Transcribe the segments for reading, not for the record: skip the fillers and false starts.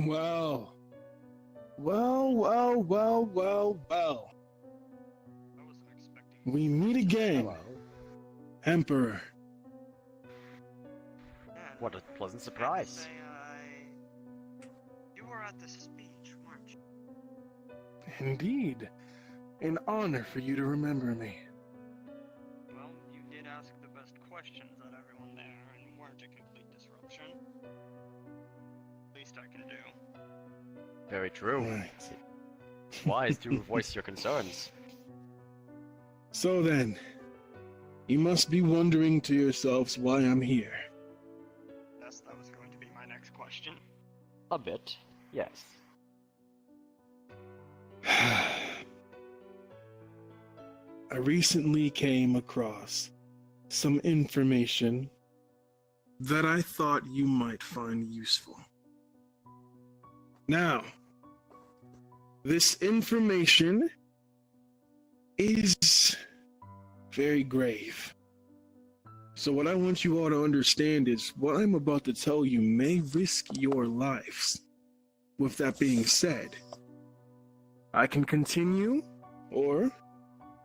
Well, well. I wasn't expecting. We meet again, Hello. Emperor. Yeah, What a and pleasant I surprise. have to say, you were at the speech, weren't you? Indeed, an honor for you to remember me. Well, you did ask the best questions at everyone there and weren't a complete disruption. Least I can do. Very true. Right. It's wise to voice your concerns. So then, you must be wondering to yourselves why I'm here. Yes, that was going to be my next question. A bit, yes. I recently came across some information that I thought you might find useful. Now, this information is very grave. So what I want you all to understand is what I'm about to tell you may risk your lives. With that being said, I can continue, or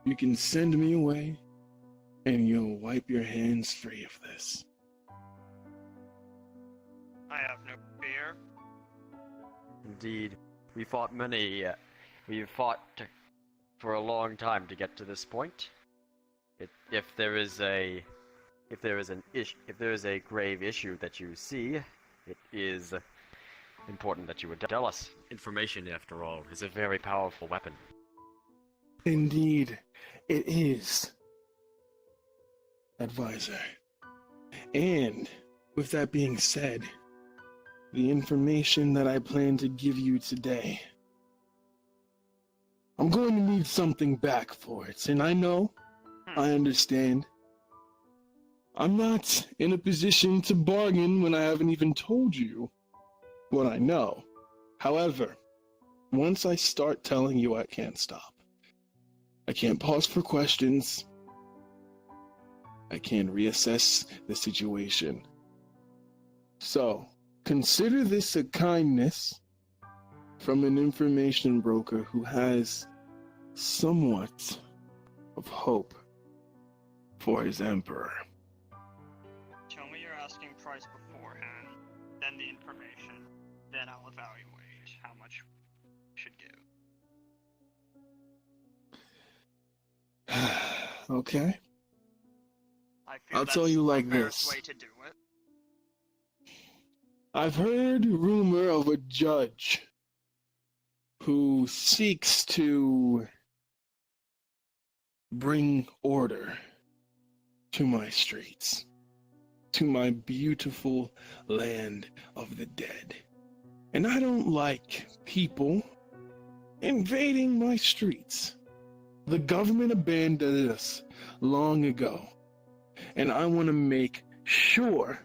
you can send me away and you'll wipe your hands free of this. I have no fear. Indeed, we fought for a long time to get to this point. If there is a grave issue that you see, it is important that you would tell us. Information, after all, is a very powerful weapon. Indeed, it is, advisor. And with that being said, the information that I plan to give you today, I'm going to need something back for it. And I know, I understand. I'm not in a position to bargain when I haven't even told you what I know. However, once I start telling you, I can't stop. I can't pause for questions. I can't reassess the situation. So, consider this a kindness from an information broker who has somewhat of hope for his emperor. Tell me your asking price beforehand, then the information, then I'll evaluate how much you should give. Okay? I feel I'll that's tell you like the fairest this. way to do it. I've heard rumor of a judge who seeks to bring order to my streets, to my beautiful land of the dead. And I don't like people invading my streets. The government abandoned us long ago, and I want to make sure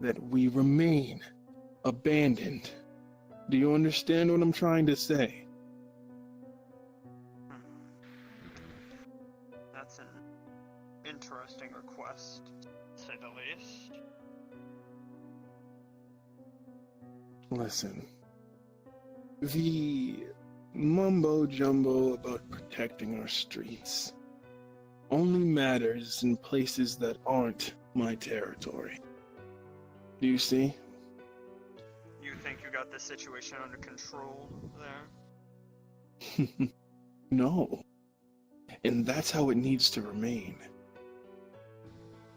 that we remain abandoned. Do you understand what I'm trying to say? That's an interesting request, to say the least. Listen, the mumbo jumbo about protecting our streets only matters in places that aren't my territory. Do you see? You think you got the situation under control there? No. And that's how it needs to remain.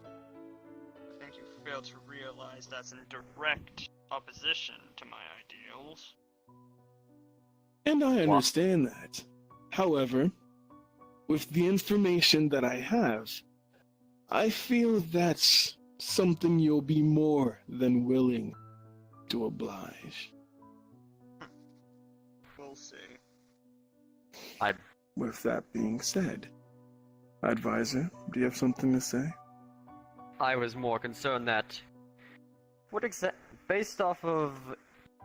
I think you fail to realize that's in direct opposition to my ideals. And I understand that. However, with the information that I have, I feel that's something you'll be more than willing to oblige. We'll see. With that being said, advisor, do you have something to say? I was more concerned that based off of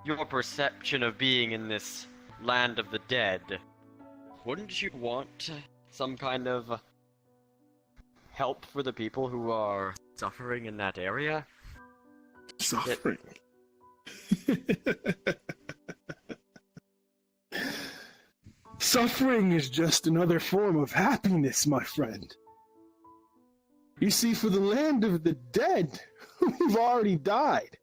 your perception of being in this land of the dead, wouldn't you want some kind of help for the people who are suffering in that area? Suffering? Suffering is just another form of happiness, my friend. You see, for the land of the dead, we've already died.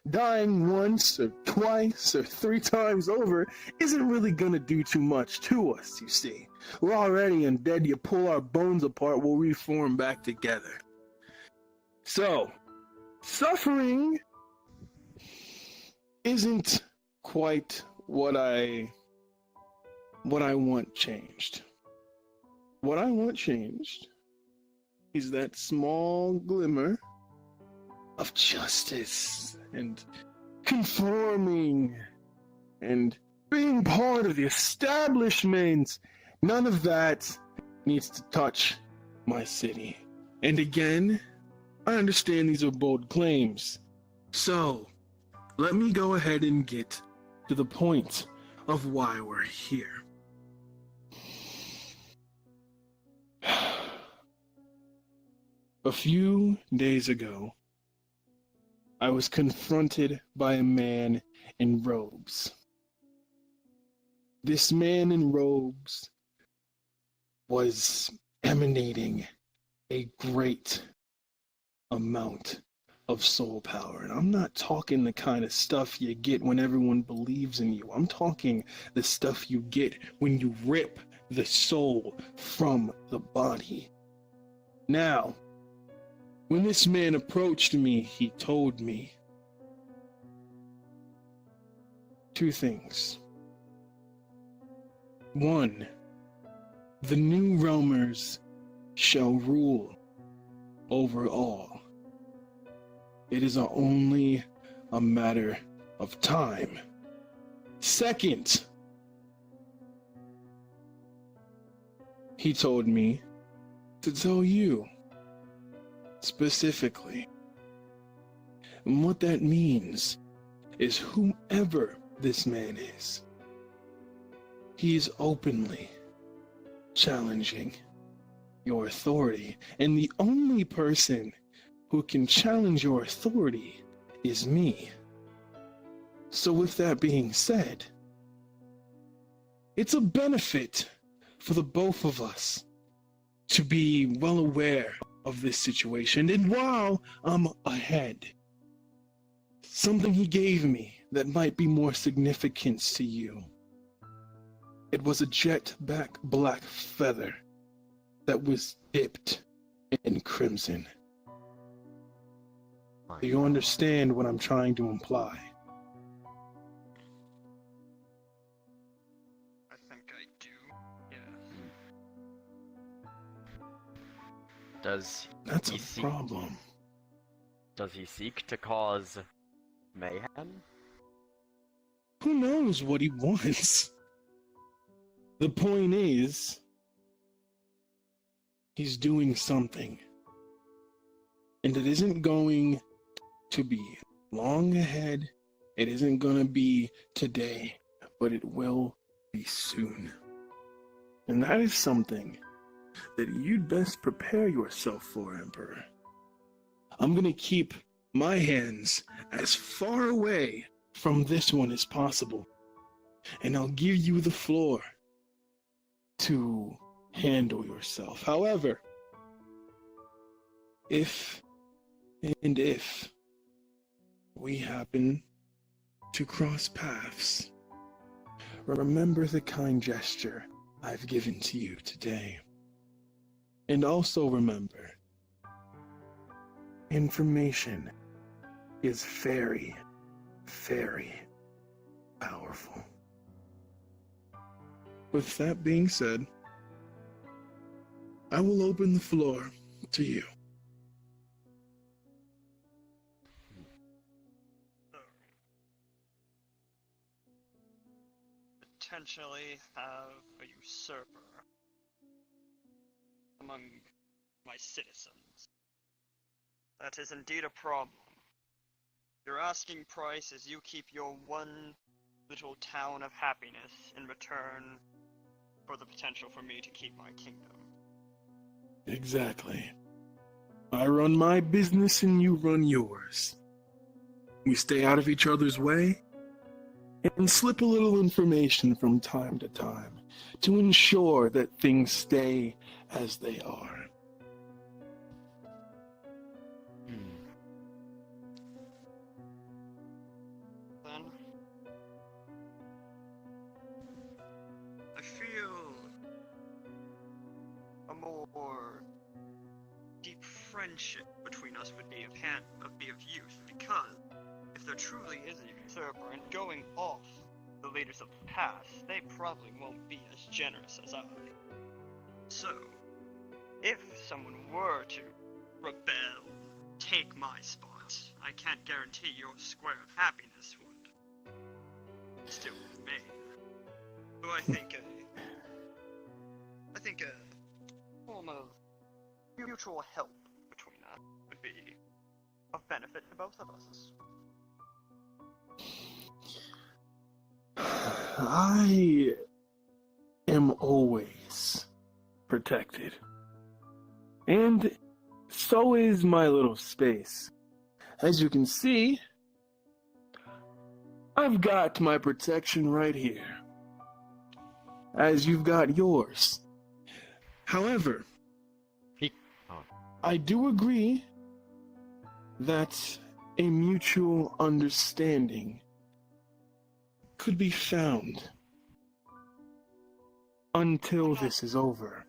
Dying once or twice or 3 times over isn't really gonna do too much to us, you see. We're already undead. You pull our bones apart, we'll reform back together. So, suffering isn't quite what I want changed. What I want changed is that small glimmer of justice and conforming and being part of the establishment. None of that needs to touch my city. And again, I understand these are bold claims. So, let me go ahead and get to the point of why we're here. A few days ago, I was confronted by a man in robes. This man in robes was emanating a great amount of soul power. And I'm not talking the kind of stuff you get when everyone believes in you. I'm talking the stuff you get when you rip the soul from the body. Now, when this man approached me, he told me 2 things. 1, the new realmers shall rule over all. It is only a matter of time. 2nd, he told me to tell you specifically. And what that means is whomever this man is, he is openly challenging your authority. And the only person who can challenge your authority is me. So with that being said, it's a benefit for the both of us to be well aware of this situation. And while I'm ahead, something he gave me that might be more significance to you. It was a jet black feather that was dipped in crimson. Do you understand what I'm trying to imply? I think I do. Yeah. Does That's he a seek, problem. Does he seek to cause mayhem? Who knows what he wants? The point is, he's doing something. And it isn't going to be long ahead. It isn't going to be today, but it will be soon. And that is something that you'd best prepare yourself for, Emperor. I'm going to keep my hands as far away from this one as possible. And I'll give you the floor to handle yourself. However, if we happen to cross paths, remember the kind gesture I've given to you today. And also remember, information is very, very powerful. With that being said, I will open the floor to you. Potentially have a usurper among my citizens. That is indeed a problem. Your asking price is you keep your one little town of happiness in return for the potential for me to keep my kingdom. Exactly. I run my business and you run yours. we stay out of each other's way and slip a little information from time to time to ensure that things stay as they are. Then I feel a more deep friendship between us would be of youth, because if there truly is a usurper and going off the leaders of the past, they probably won't be as generous as I. So, if someone were to rebel, take my spot, I can't guarantee your square of happiness would still remain. So I think a form of mutual help between us would be of benefit to both of us. I am always protected. And so is my little space. As you can see, I've got my protection right here, as you've got yours. However, I do agree that a mutual understanding could be found until this is over.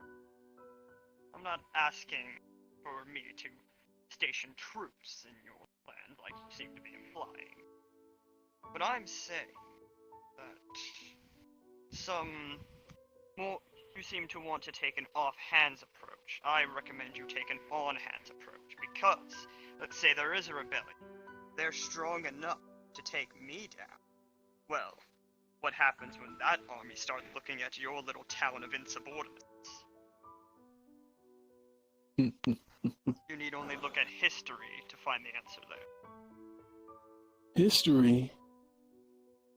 I'm not asking for me to station troops in your land like you seem to be implying. But I'm saying that you seem to want to take an off-hands approach. I recommend you take an on-hands approach, because, let's say there is a rebellion. They're strong enough to take me down. Well, what happens when that army starts looking at your little town of insubordinates? You need only look at history to find the answer there. History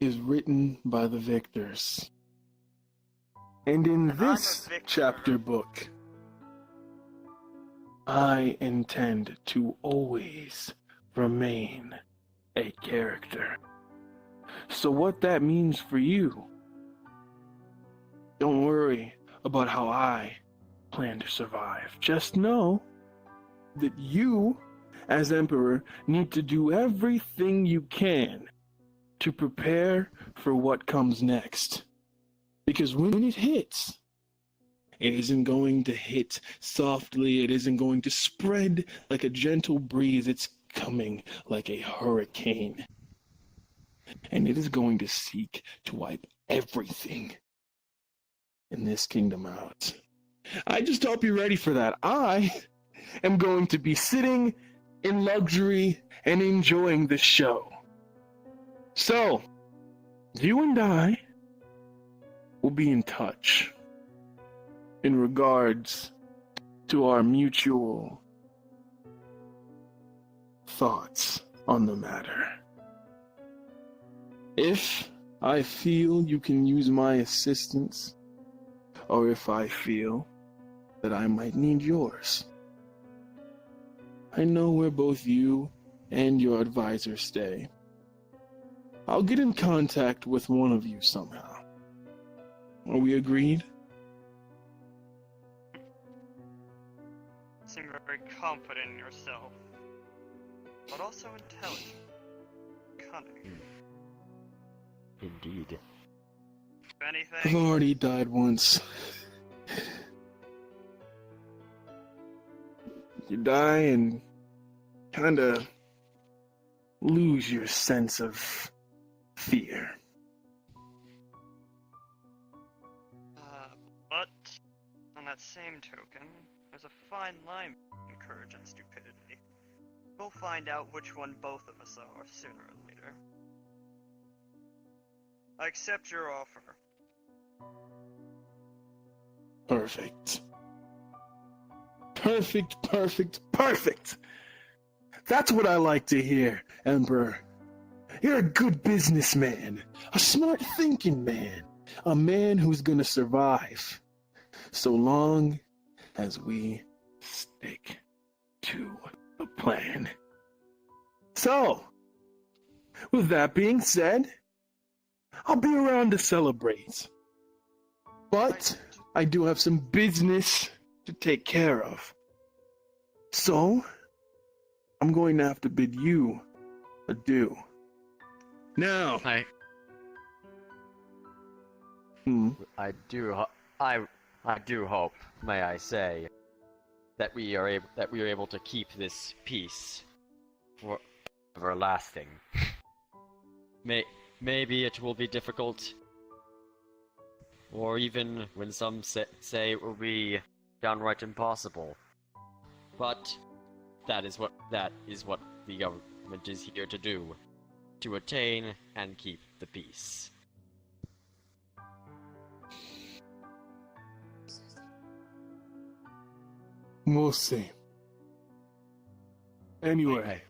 is written by the victors. And in this chapter book, I intend to always remain a character. So what that means for you, don't worry about how I plan to survive. Just know that you, as Emperor, need to do everything you can to prepare for what comes next. Because when it hits, it isn't going to hit softly, it isn't going to spread like a gentle breeze, it's coming like a hurricane. And it is going to seek to wipe everything in this kingdom out. I just hope you're ready for that. I am going to be sitting in luxury and enjoying the show. So, you and I will be in touch in regards to our mutual thoughts on the matter. If I feel you can use my assistance, or if I feel that I might need yours, I know where both you and your advisor stay. I'll get in contact with one of you somehow. Are we agreed? You seem very confident in yourself, but also intelligent, cunning. Indeed. If anything, I've already died once. You die and kinda lose your sense of fear. But on that same token, there's a fine line between courage and stupidity. We'll find out which one both of us are sooner or later. I accept your offer. Perfect. Perfect, perfect, perfect! That's what I like to hear, Emperor. You're a good businessman, a smart thinking man, a man who's gonna survive, so long as we stick to the plan. So, with that being said, I'll be around to celebrate. But I do have some business to take care of. So, I'm going to have to bid you adieu. Now, I hmm, I do hope, may I say, that we are able to keep this peace for everlasting. Maybe it will be difficult, or even when some say it will be downright impossible. But that is what the government is here to do, to attain and keep the peace. we'll see. Anyway,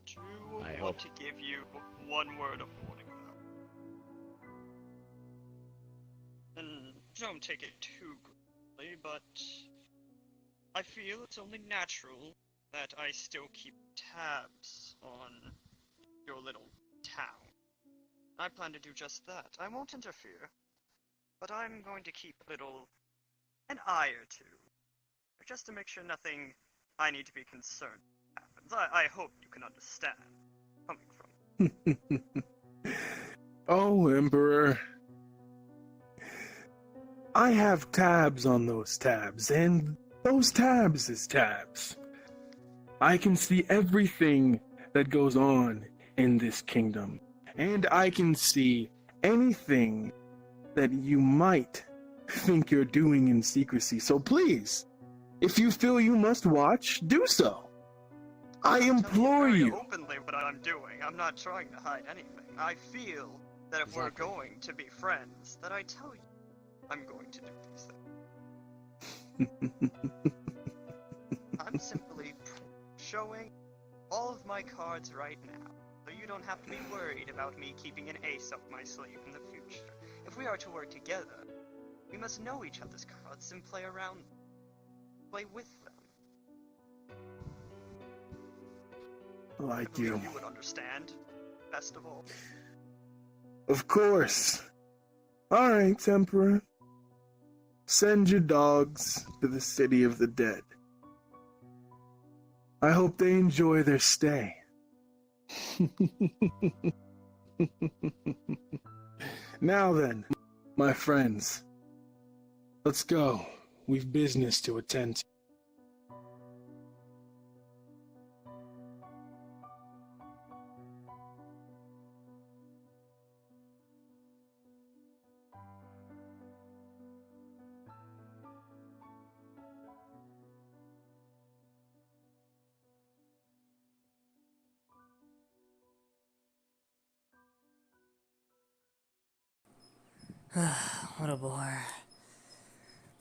I I hope- want to give you one word of warning, though. And don't take it too gravely, but I feel it's only natural that I still keep tabs on your little town. I plan to do just that. I won't interfere, but I'm going to keep an eye or two, just to make sure nothing I need to be concerned happens. I hope you can understand, coming from. oh, Emperor. I have tabs on those tabs, and those tabs is tabs. I can see everything that goes on in this kingdom, and I can see anything that you might think you're doing in secrecy. So please, if you feel you must watch, do so. I implore I'm telling you. very openly what I'm doing. I'm not trying to hide anything. I feel that if we're going to be friends, that I tell you I'm going to do these things. I'm simply showing all of my cards right now, so you don't have to be worried about me keeping an ace up my sleeve in the future. If we are to work together, we must know each other's cards and play with them. Like I believe you. you would understand, best of all. Of course. Alright, Emperor. Send your dogs to the city of the dead. I hope they enjoy their stay. Now then, my friends, let's go. We've business to attend to. What a bore.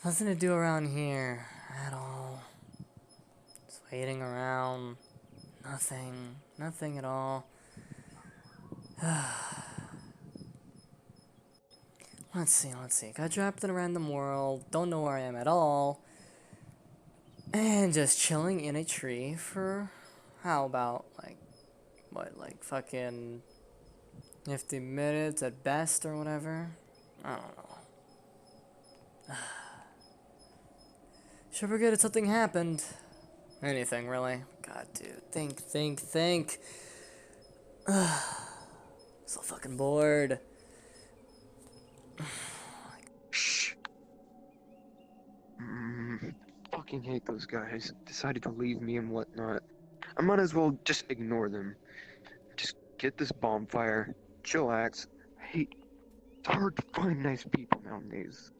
Nothing to do around here at all. Just waiting around. Nothing at all. Let's see. Got dropped in a random world, don't know where I am at all. And just chilling in a tree for how about like fucking 50 minutes at best or whatever? I don't know. Should forget that something happened. Anything, really. God, dude. Think. So fucking bored. Shh. Fucking hate those guys. Decided to leave me and whatnot. I might as well just ignore them. Just get this bonfire, chillax. Hey, it's hard to find nice people nowadays.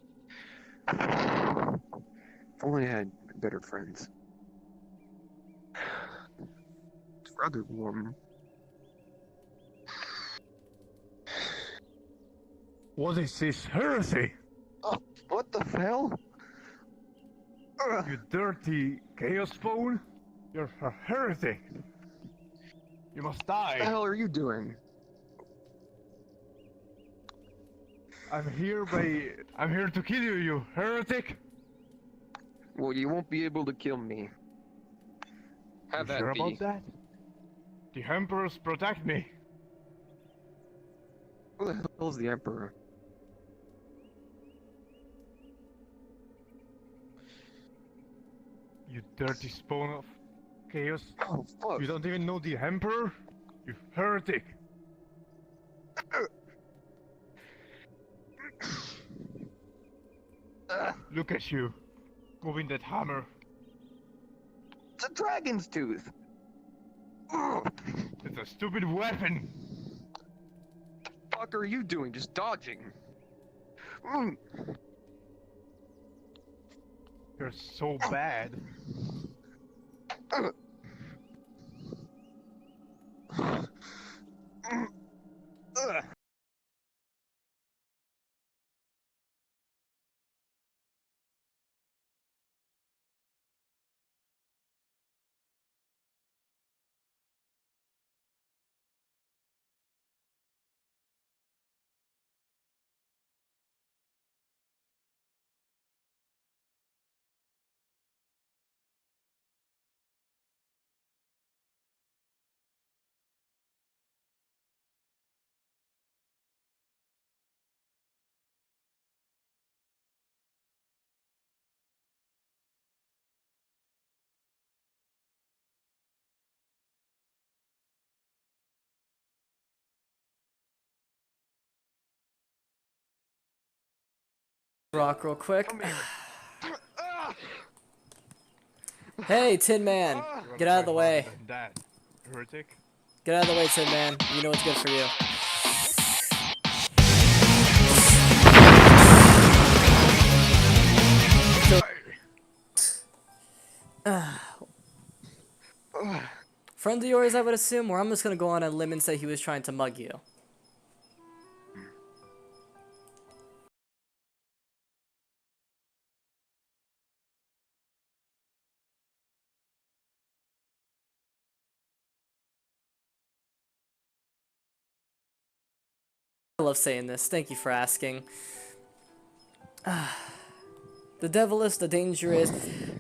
If only I had better friends. It's rather warm. What is this heresy? Oh, what the hell? You dirty chaos phone? You're a heretic. You must What the die. hell are you doing? I'm here to kill you, you heretic. Well, you won't be able to kill me. Have You that sure be. about that? The emperors protect me. Who the hell is the Emperor? You dirty spawn of chaos. Oh, fuck. You don't even know the Emperor? You heretic! Look at you, moving that hammer. It's a dragon's tooth! Ugh. It's a stupid weapon! The fuck are you doing? Just dodging. Mm. You're so bad. Ugh. Ugh. Rock real quick. Come here. Ah! Hey, Tin Man, You're get out of the gonna way. try harder than that, heretic. Get out of the way, Tin Man. You know what's good for you. Friend of yours, I would assume, or I'm just gonna go on a limb and say he was trying to mug you. I love saying this. Thank you for asking. The devilish, the dangerous,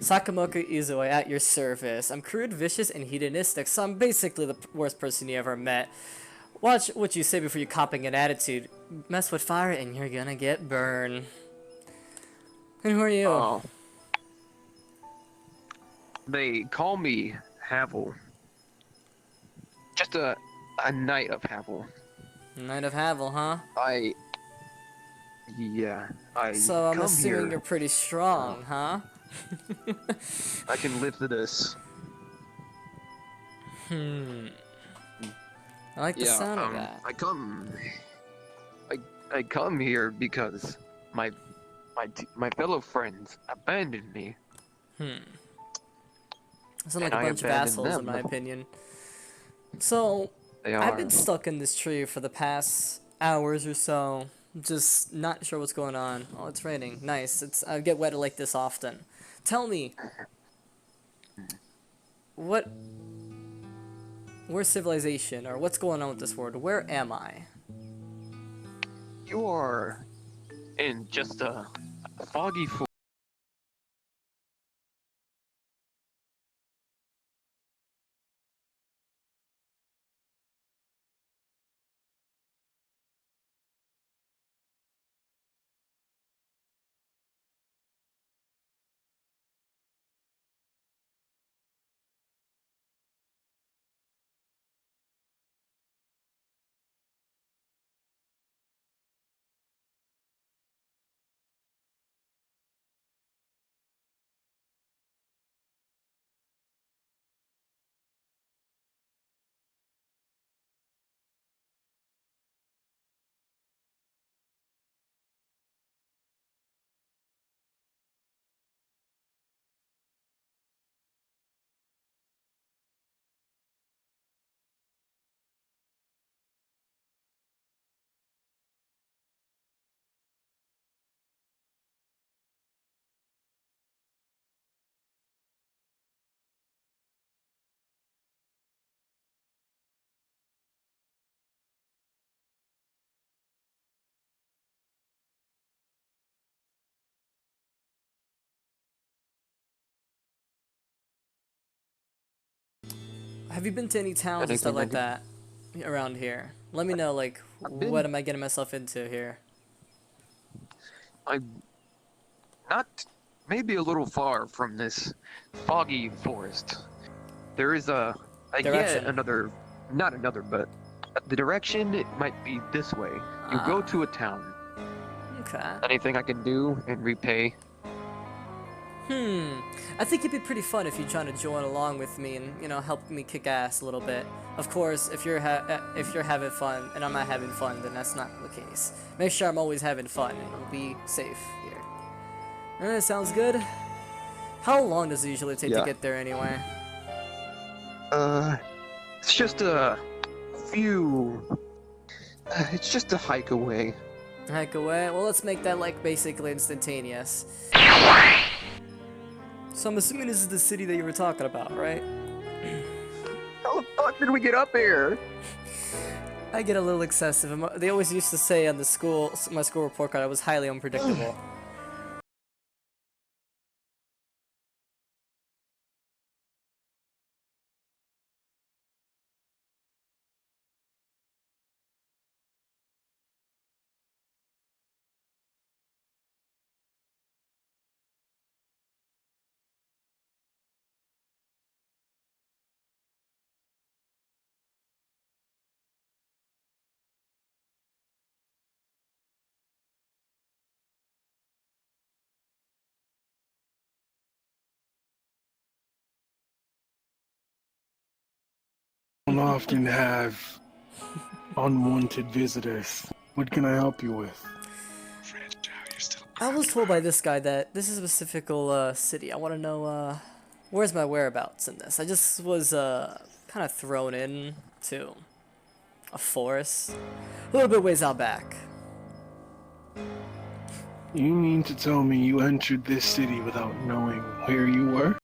Sakamoto Izoi at your service. I'm crude, vicious, and hedonistic, so I'm basically the worst person you ever met. Watch what you say before you copping an attitude. Mess with fire and you're gonna get burned. And who are you? Oh. They call me Havel. Just a knight of Havel. Knight of Havel, huh? Yeah, So I'm come assuming here. you're pretty strong, huh? I can lift this. I like the sound of that. I come here because my fellow friends abandoned me. Sound like and a I bunch of abandoned assholes, in them. my opinion. So, They I've are. been stuck in this tree for the past hours or so. Just not sure what's going on. Oh, it's raining. Nice. I get wet like this often. Tell me, where's civilization, or what's going on with this world? Where am I? You are in just a foggy fool. Have you been to any towns and stuff Anything I like that around here? Let me know, like, What am I getting myself into here? I'm not maybe a little far from this foggy forest. There is a yet Direction. another, not another, but the direction it might be this way. You go Ah, to a town. okay. Anything I can do and repay? I think it'd be pretty fun if you try to join along with me and help me kick ass a little bit. Of course, if you're having fun and I'm not having fun, then that's not the case. Make sure I'm always having fun and you'll be safe here. Sounds good. How long does it usually take to Yeah. get there anyway? It's just a few. It's just a hike away. Heck away. Well, let's make that like basically instantaneous. So I'm assuming this is the city that you were talking about, right? How the fuck did we get up here? I get a little excessive. They always used to say on my school report card, I was highly unpredictable. Don't often have unwanted visitors. What can I help you with? I was told by this guy that this is a specific city. I want to know where's my whereabouts in this. I just was kind of thrown in to a forest, a little bit ways out back. You mean to tell me you entered this city without knowing where you were?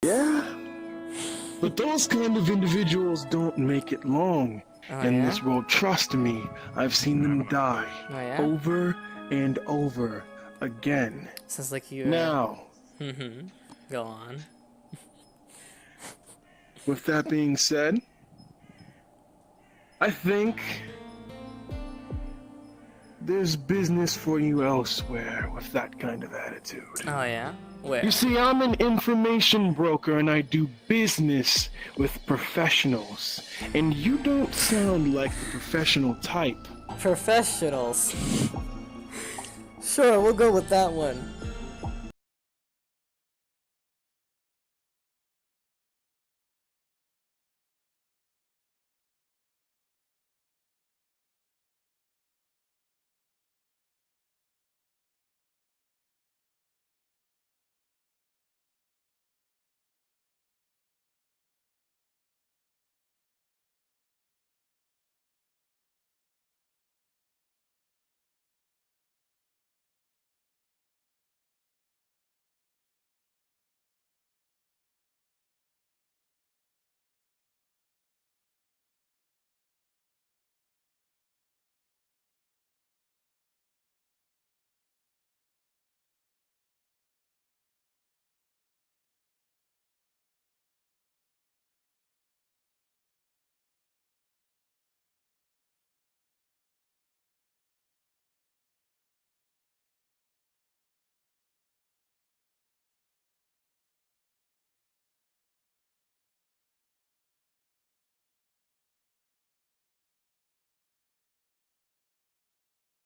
Yeah, but those kind of individuals don't make it long Oh in yeah? this world. Trust me, I've seen them die Oh yeah? over and over again. Sounds like you. Now, Go on. with that being said, I think there's business for you elsewhere with that kind of attitude. Oh yeah? Where? You see, I'm an information broker and I do business with professionals. And you don't sound like the professional type. Professionals. Sure, we'll go with that one.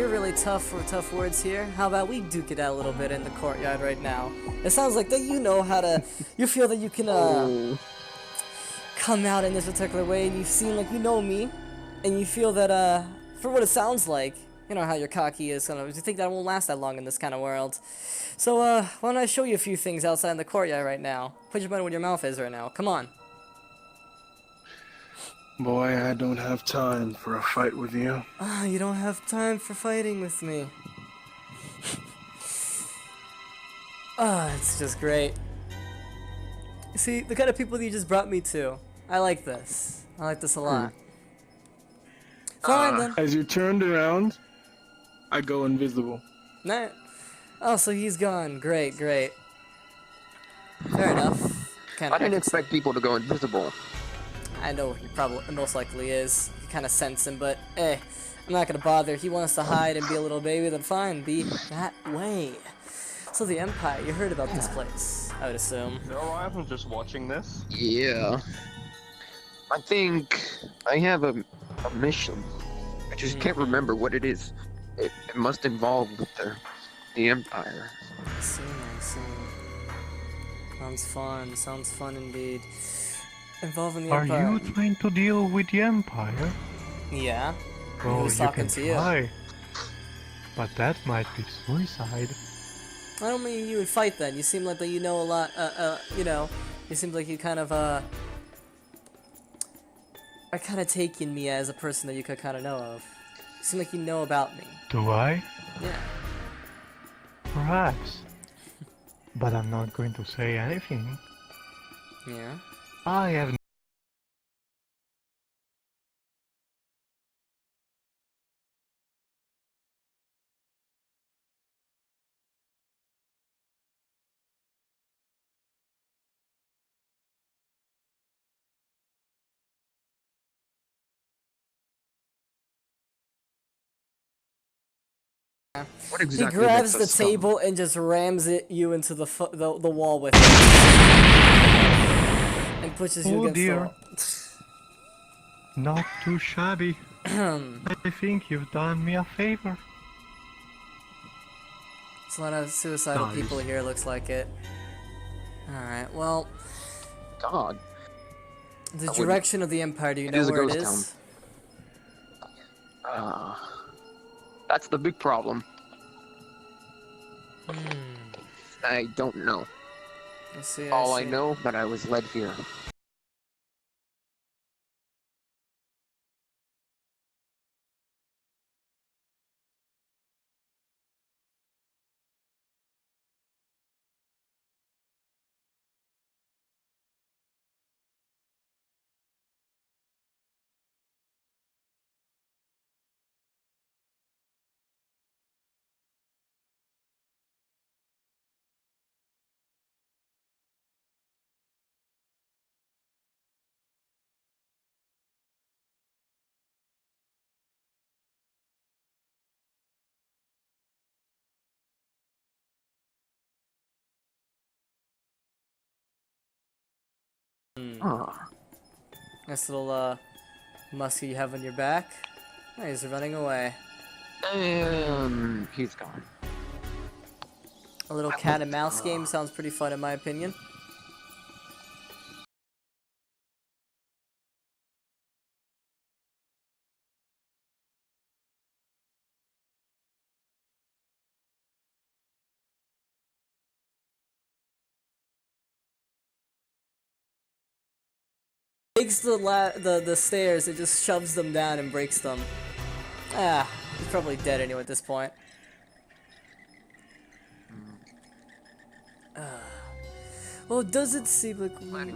You're really tough for tough words here. How about we duke it out a little bit in the courtyard right now? It sounds like that you know how to. You feel that you can come out in this particular way, and you seem like you know me, and you feel that for what it sounds like, you know how your cocky is. You think that won't last that long in this kind of world. So why don't I show you a few things outside in the courtyard right now? Put your money where your mouth is right now. Come on. Boy, I don't have time for a fight with you. Ah, you don't have time for fighting with me. Ah, it's just great. See, the kind of people you just brought me to. I like this. I like this a lot. Fine then. As you're turned around, I go invisible. Nah. Oh, so he's gone. Great, great. Fair enough. I didn't expect people to go invisible. I know he probably most likely is. You kind of sense him, but I'm not gonna bother. He wants to hide and be a little baby, then fine, be that way. So the Empire, you heard about this place, I would assume. No, I wasn't just watching this. Yeah. I think I have a mission. I just can't remember what it is. It must involve with the Empire. I see, I see. Sounds fun indeed. Involving the Are Empire. you trying to deal with the Empire? Yeah. Well, Who's you talking can to you? try. But that might be suicide. I don't mean you would fight then. You seem like that you know a lot, you know, it seems like you kind of, are kind of taking me as a person that you could kind of know of. You seem like you know about me. Do I? Yeah. Perhaps. But I'm not going to say anything. Yeah. I have What He exactly grabs makes the us scum? table and just rams you into the wall with it. And pushes you Oh against dear. the wall. not too shabby. I think you've done me a favor. There's a lot of suicidal Nice. people here, looks like it. Alright, well, God. the I wouldn't- direction of the Empire, do you It know is a where it ghost is? That's the big problem. Hmm. I don't know. I see, All I see. know that I was led here. Ah. Nice little, muskie you have on your back. Oh, he's running away. He's gone. A little I cat and looked, mouse game sounds pretty fun in my opinion. Takes the stairs and just shoves them down and breaks them. Ah, he's probably dead anyway at this point. Well, does it seem like we...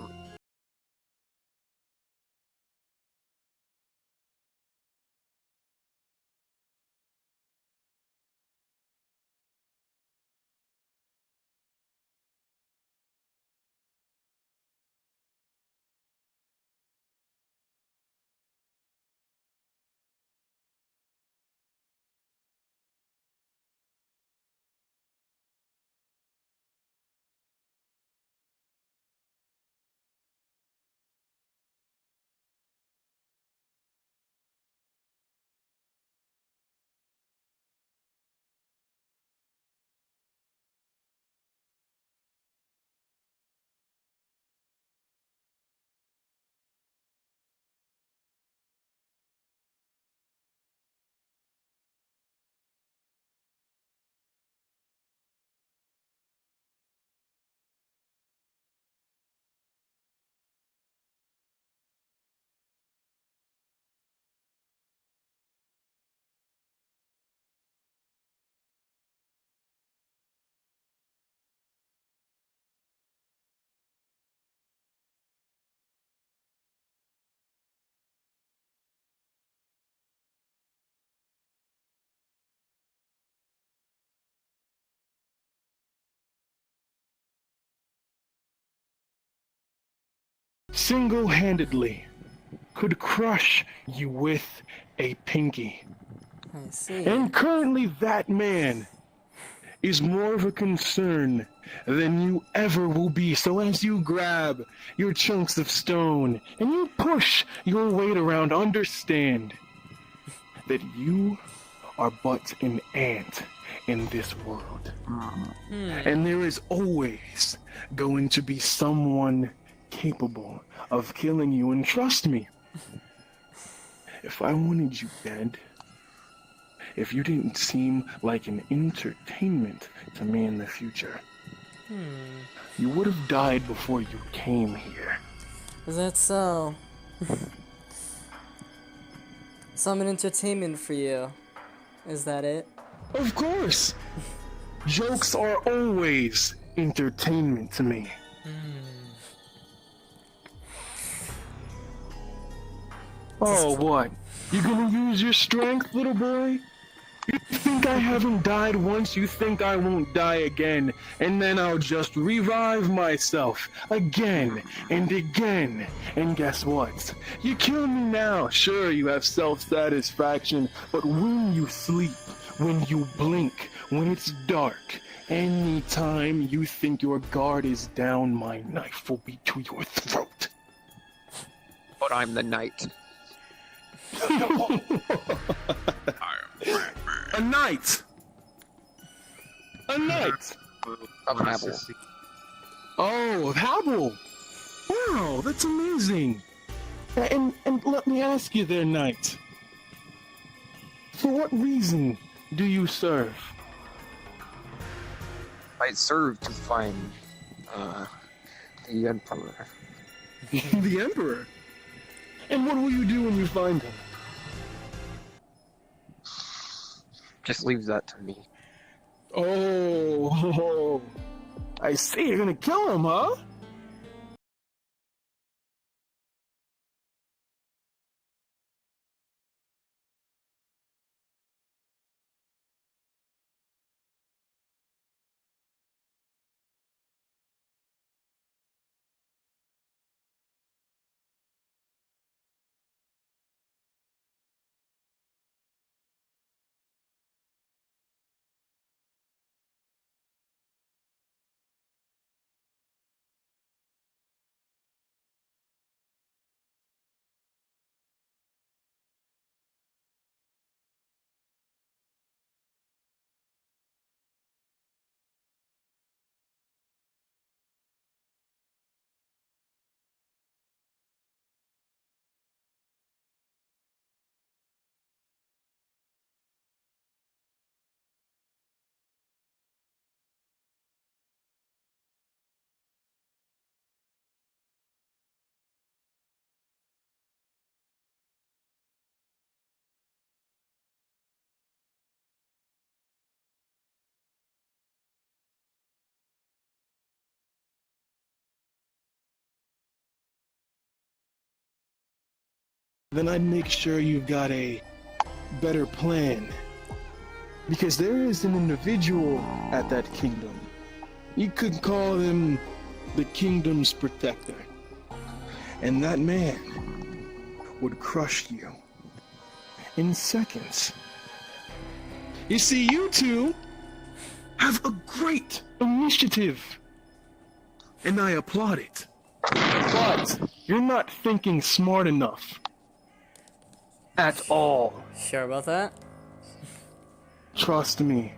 single-handedly could crush you with a pinky. I see. And currently that man is more of a concern than you ever will be. So as you grab your chunks of stone and you push your weight around, understand that you are but an ant in this world. And there is always going to be someone capable of killing you. And trust me, if I wanted you dead, if you didn't seem like an entertainment to me in the future, you would have died before you came here. Is that so? Some entertainment for you. Is that it? Of course! Jokes are always entertainment to me. Oh, what? You gonna use your strength, little boy? You think I haven't died once, you think I won't die again, and then I'll just revive myself again and again. And guess what? You kill me now, sure, you have self-satisfaction, but when you sleep, when you blink, when it's dark, anytime you think your guard is down, my knife will be to your throat. But I'm the knight. A knight! A knight! Of an apple. Oh, of Habel! Wow, that's amazing! And let me ask you there, knight. For what reason do you serve? I serve to find, the Emperor. The Emperor? And what will you do when you find him? Just leaves that to me. Oh, I see, you're gonna kill him, huh? Then I'd make sure you've got a better plan. Because there is an individual at that kingdom. You could call him the kingdom's protector. And that man would crush you in seconds. You see, you two have a great initiative. And I applaud it. But you're not thinking smart enough. At all. Sure about that? Trust me,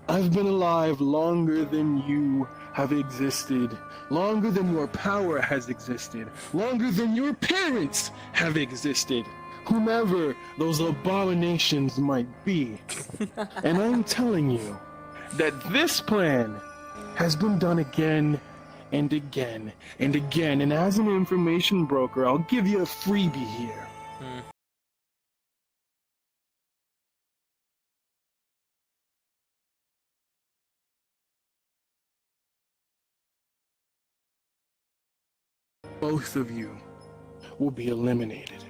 I've been alive longer than you have existed, longer than your power has existed, longer than your parents have existed, whomever those abominations might be. And I'm telling you that this plan has been done again and again and again, and as an information broker, I'll give you a freebie here. Both of you will be eliminated.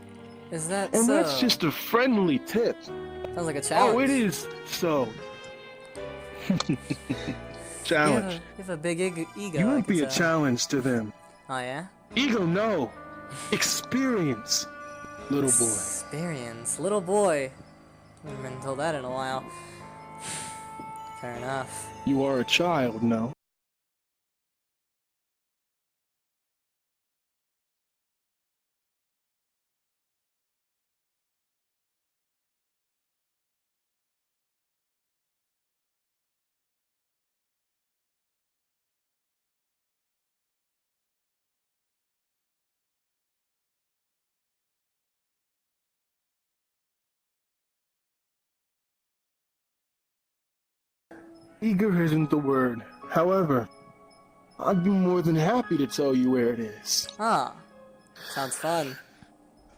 Is that And so? that's just a friendly tip. Sounds like a challenge. Oh, it is so. Challenge. You have a big ego. You I won't can be a tell. challenge to them. Oh yeah? Ego, no. Experience, little boy. Experience. Little boy. Haven't been told that in a while. Fair enough. You are a child, no? Eager isn't the word. However, I'd be more than happy to tell you where it is. Ah. Sounds fun.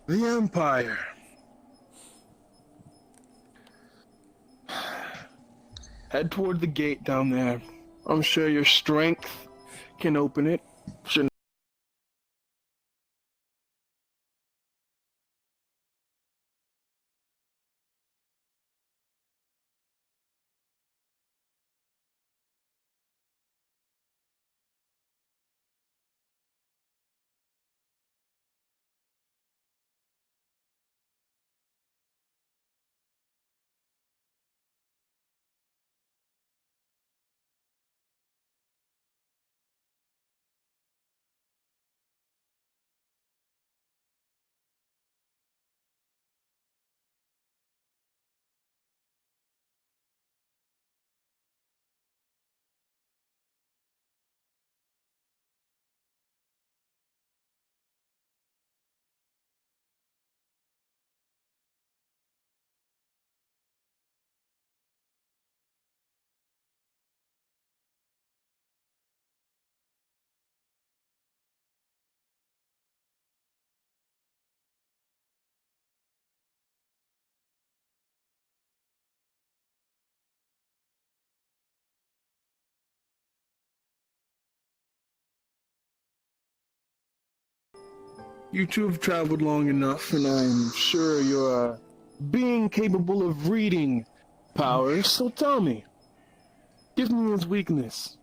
The Empire. Head toward the gate down there. I'm sure your strength can open it. Shouldn't You two have traveled long enough, and I'm sure you're being capable of reading powers, so tell me. Give me his weakness.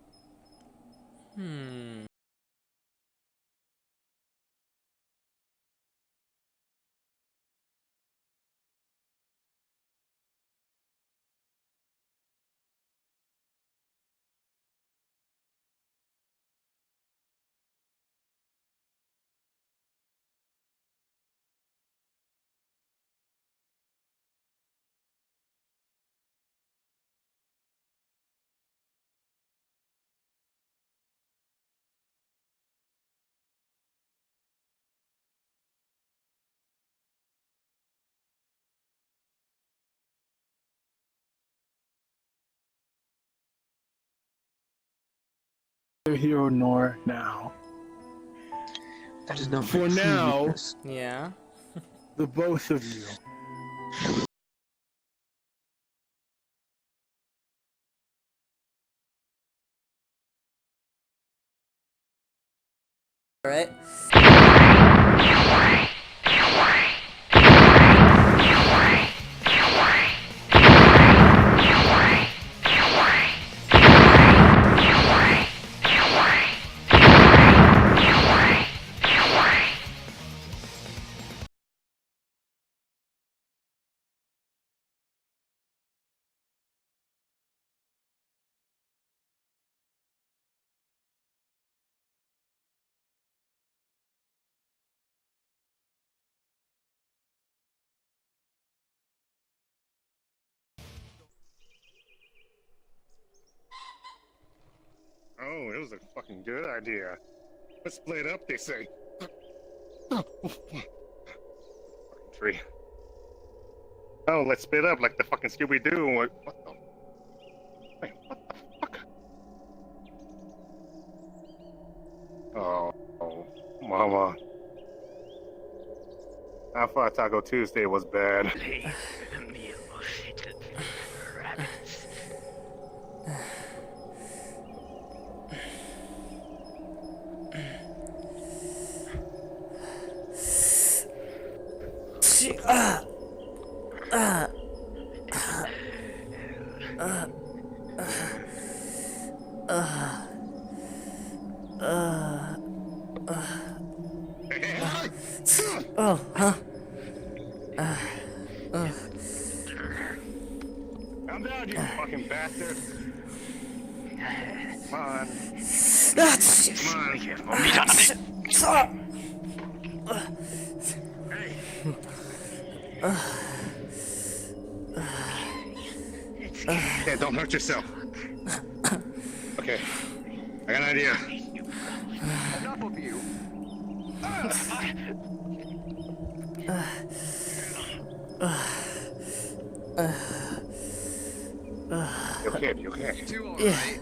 They're here or nor now. That is not my For true now- weakness. Yeah. The both of you. Alright. Oh, it was a fucking good idea. Let's split up, they say. Fucking tree. Oh, let's split up like the fucking Scooby-Doo. What the? Wait, what the fuck? Oh, mama. I thought Taco Tuesday was bad. A meal fit for rabbits. Oh, huh? Calm down, you fucking bastard. Come on. Ah, shit. Come on. Stop. Hey. Hey, don't hurt yourself. Okay. I got an idea. Enough of you. You okay? You okay? Two alright.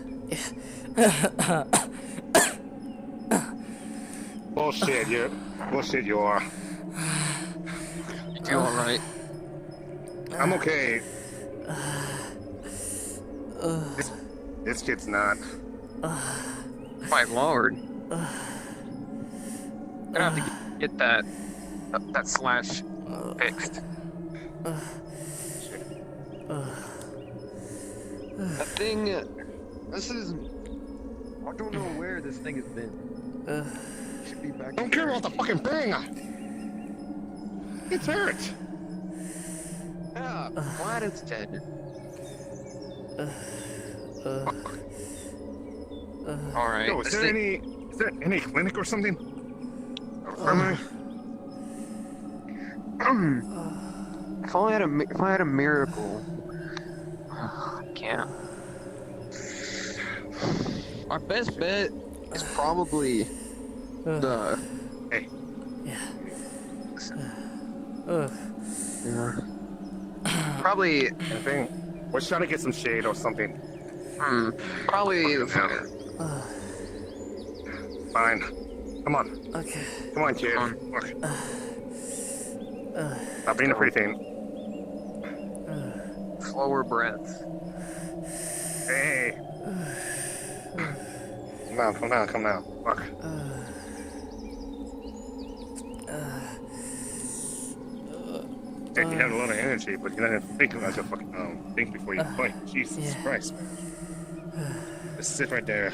Bullshit, you are. You two alright. I'm okay. This kid's not. My lord. Gonna have to get that slash fixed. That thing. This is. I don't know where this thing has been. Should be back. Don't care about the fucking thing. It's hurt. Yeah, glad it's dead. Alright. Yo, is there any clinic or something? Infirmary? If I had a miracle. I can't. Our best bet is probably the. Hey. Yeah. Probably. Anything? We're trying to get some shade or something. Probably. Fine. Come on. Okay. Come on, kid. Look. Stop being a pretty thing. Slower breaths. Hey. Come down. Look. Hey, you have a lot of energy, but you're not gonna think about your fucking think before you fight. Jesus Christ. Just sit right there.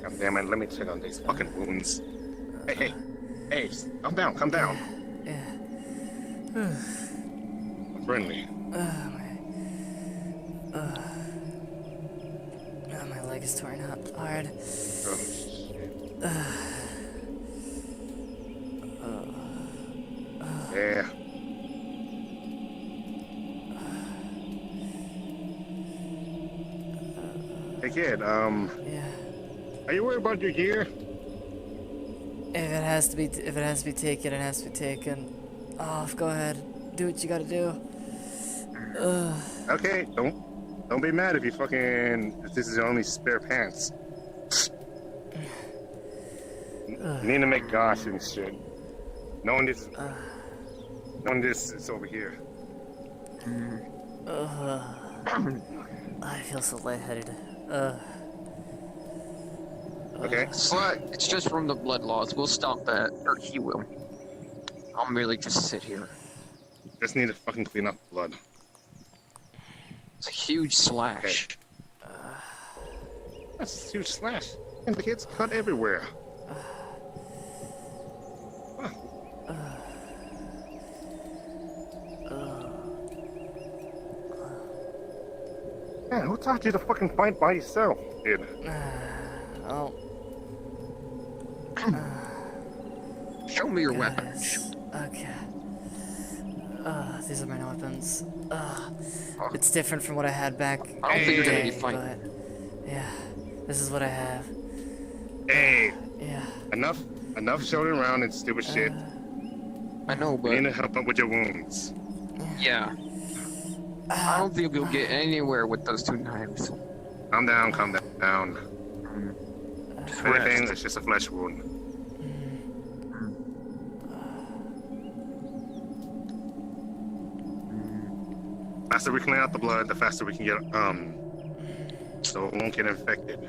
God damn it, let me check on these fucking wounds. Hey, calm down. I'm friendly. My leg is torn up hard. Oh, shit. Yeah. Hey kid, Yeah. are you worried about your gear? If it has to be taken, it has to be taken. Off. Go ahead. Do what you gotta do. Okay, don't be mad if you if this is your only spare pants. You need to make gosh and shit. Knowing this is over here. I feel so lightheaded. Okay. But it's just from the blood loss. We'll stop that, or he will. I'll merely just sit here. Just need to fucking clean up the blood. It's a huge slash. That's a huge slash. And the kid's cut everywhere. Huh. Man, who taught you to fucking fight by yourself, kid? Oh. Show me your weapons. Guys. Okay. These are my new weapons. It's different from what I had back I don't think you're gonna be day, fighting. but yeah, this is what I have. Hey, Yeah. enough shouting around and stupid shit. I know, We but need to help up with your wounds. yeah. I don't think you'll get anywhere with those two knives. Calm down. Just If anything, rest. it's just a flesh wound. The faster we clean out the blood, the faster we can get so it won't get infected.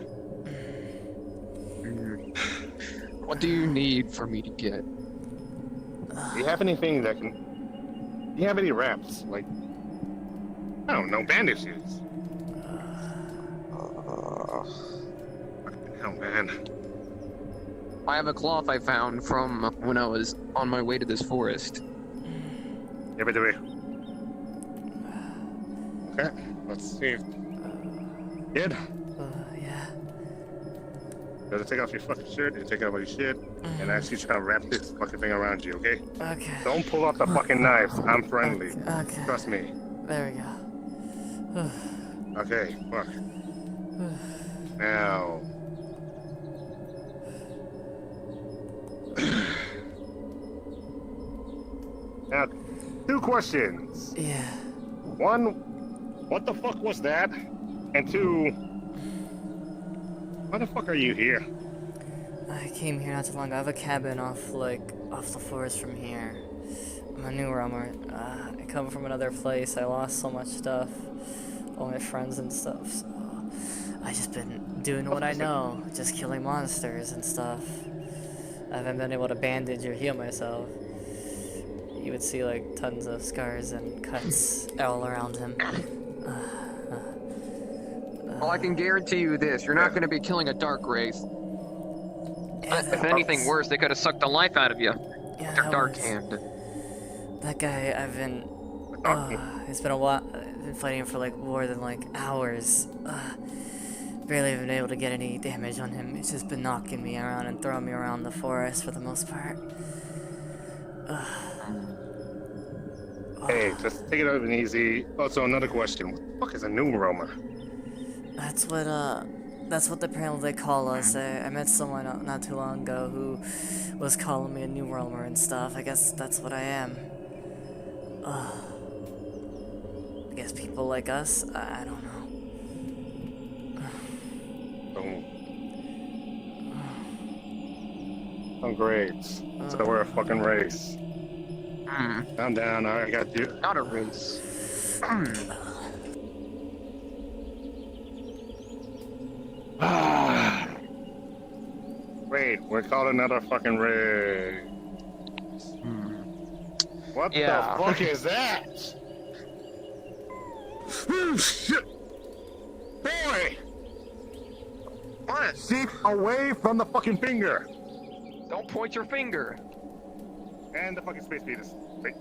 What do you need for me to get? Do you have anything that can? Do you have any wraps? Like, I don't know, bandages. Fucking hell, man. I have a cloth I found from when I was on my way to this forest. Give it to me. Okay, let's see. Kid, Yeah. you have to take off your fucking shirt, you take off your shit, and actually try to wrap this fucking thing around you, okay? Okay. Don't pull out the fucking knives. I'm friendly. Okay. Trust me. There we go. Okay, fuck. Now. Now, 2 questions. Yeah. 1, what the fuck was that? And 2, why the fuck are you here? I came here not too long ago. I have a cabin off the forest from here. I'm a new roamer. I come from another place. I lost so much stuff, all my friends and stuff. So I just been doing what I know, just killing monsters and stuff. I haven't been able to bandage or heal myself. You would see like tons of scars and cuts all around him. Well, I can guarantee you this: you're not going to be killing a dark wraith. If anything worse, they could have sucked the life out of you. Yeah, Their that dark was- hand. That guy, I've been. It's been a while. I've been fighting him for like more than like hours. Barely been able to get any damage on him. He's just been knocking me around and throwing me around the forest for the most part. Hey, just take it over and easy. Also, another question. What the fuck is a new roamer? That's what apparently they call us. I met someone not too long ago who was calling me a new roamer and stuff. I guess that's what I am. I guess people like us, I don't know. Oh, great. So we're a fucking race. Calm down, I got you. Not a race. Wait, we're called another fucking race. What Yeah. the fuck is that? Oh, shit! Boy! What? Keep away from the fucking finger! Don't point your finger. And the fucking space beaters. Wait.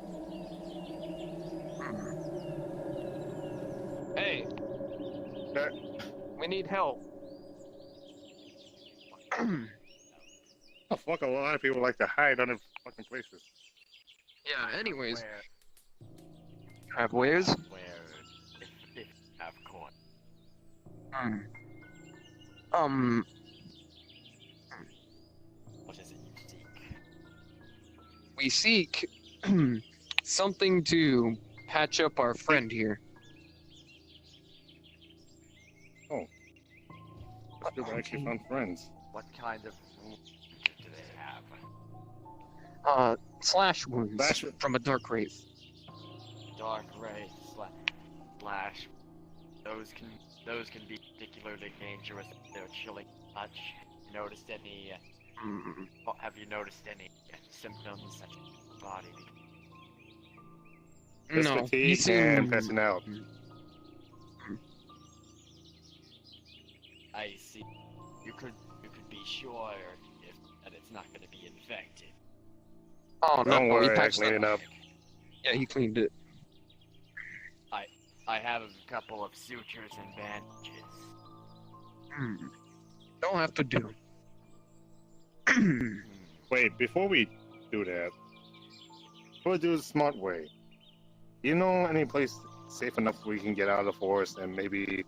Hey, Uh, we need help. Oh, fuck, a lot of people like to hide under fucking places. Yeah, anyways. Where? Have wares? Where? If have caught. What is it you seek? We seek something to patch up our friend here. Good, I actually found friends. What kind of wound do they have? Slash wounds Slash- from a dark wraith. Dark ray slash. Those can be particularly dangerous if they're chilling touch. Noticed any? Have you noticed any symptoms such as body? Just No, fatigue he seemed... and passing out. I see. You could be sure that it's not going to be infected. Oh no, Don't he worry, I patched cleaned it it up. Yeah, he cleaned it. I have a couple of sutures and bandages. Don't have to do. Wait, before we do that, we'll do it the smart way. You know any place safe enough we can get out of the forest and maybe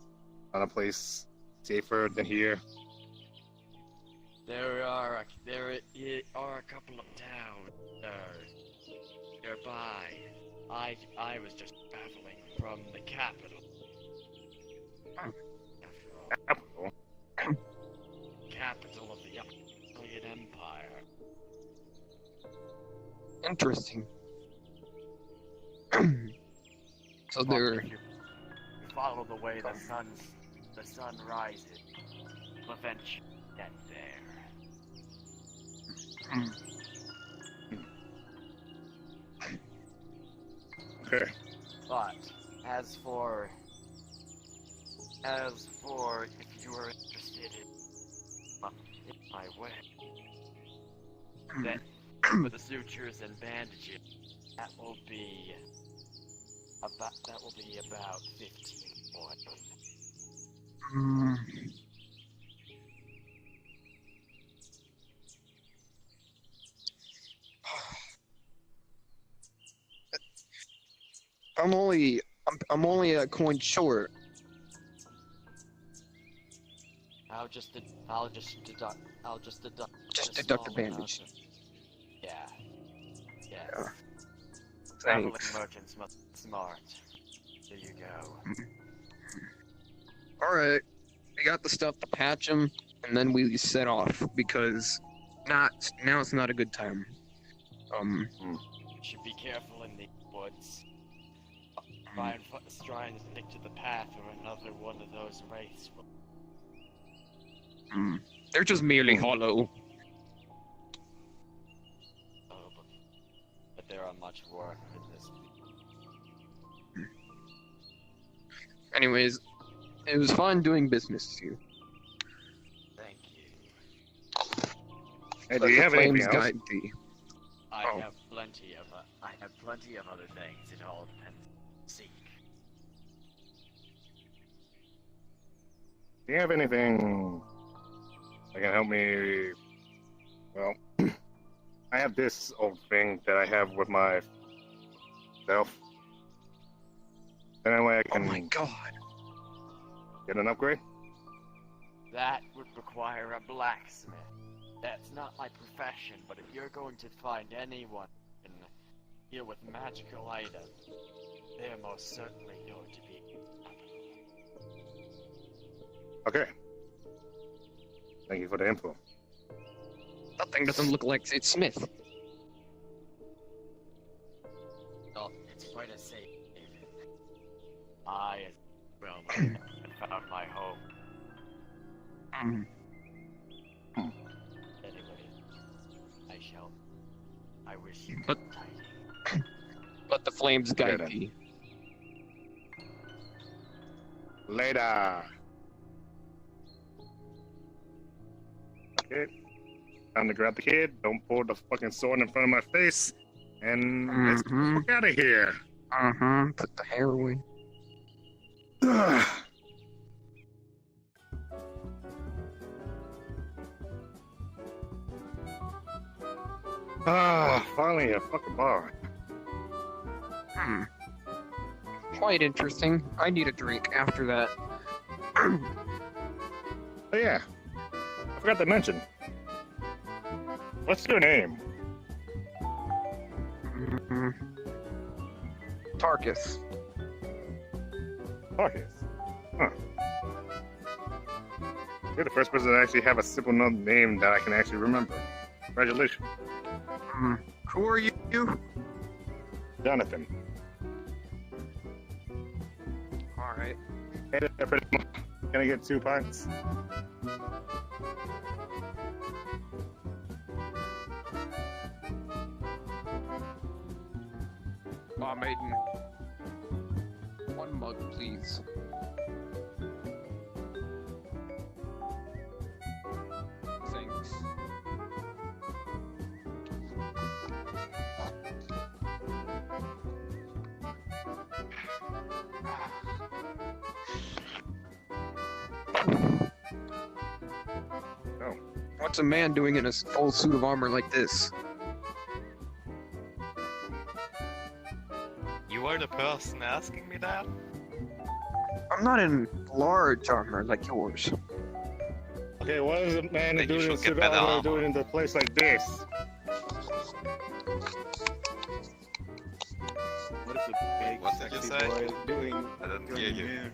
on a place safer than here? There are a couple of towns nearby. I was just traveling from the capital. Capital? Capital of the Alien Empire. Interesting. So If they're... you follow the way the sun rises, you'll eventually get there. Okay. But as for if you are interested in my way, that for the sutures and bandages, that will be about 15 points. Hmm. I'm only a coin short. I'll just deduct Just a deduct the small amount bandage. of- Yeah. Yes. Yeah. Traveling Thanks. merchants must be smart. There you go. Alright. We got the stuff to patch him, and then we set off, because now it's not a good time. Should be careful in the woods. Try and stick to the path, or another one of those wraiths will. They're just merely hollow. Oh, but there are much worse in this. Anyways, it was fun doing business with you. Thank you. Hey, do Let you the have anything flames else? guide thee. I Oh. have plenty of other things. It all depends. Seek. Do you have anything that can help me? Well, I have this old thing that I have with my self. That way I Oh can my god. get an upgrade. That would require a blacksmith. That's not my profession, but if you're going to find anyone who can deal with magical items, they're most certainly going to be. Okay. Thank you for the info. That thing doesn't look like it's Smith. Well, it's quite a safe haven. I, as well, have found my home. Anyway, I wish you But- good tidings. Let the flames guide then. thee. Later. Okay. Time to grab the kid. Don't pull the fucking sword in front of my face. And let's get the fuck out of here. Put the hair away. Finally a fucking bar. Quite interesting. I need a drink after that. Oh yeah. I forgot to mention. What's your name? Tarkus. Marcus. Huh. You're the first person to actually have a simple enough name that I can actually remember. Congratulations. Who are you? Jonathan. Alright. Hey there, pretty much. Can I get 2 pints? Maiden. 1 mug, please. Thanks. Oh. What's a man doing in a full suit of armor like this? You are the person asking me that? I'm not in large armor like yours. Okay, what is a man to Then you do should this get to better armor. do it in a place like this? What is a big What did you sexy say? boy doing? I didn't doing hear you. here?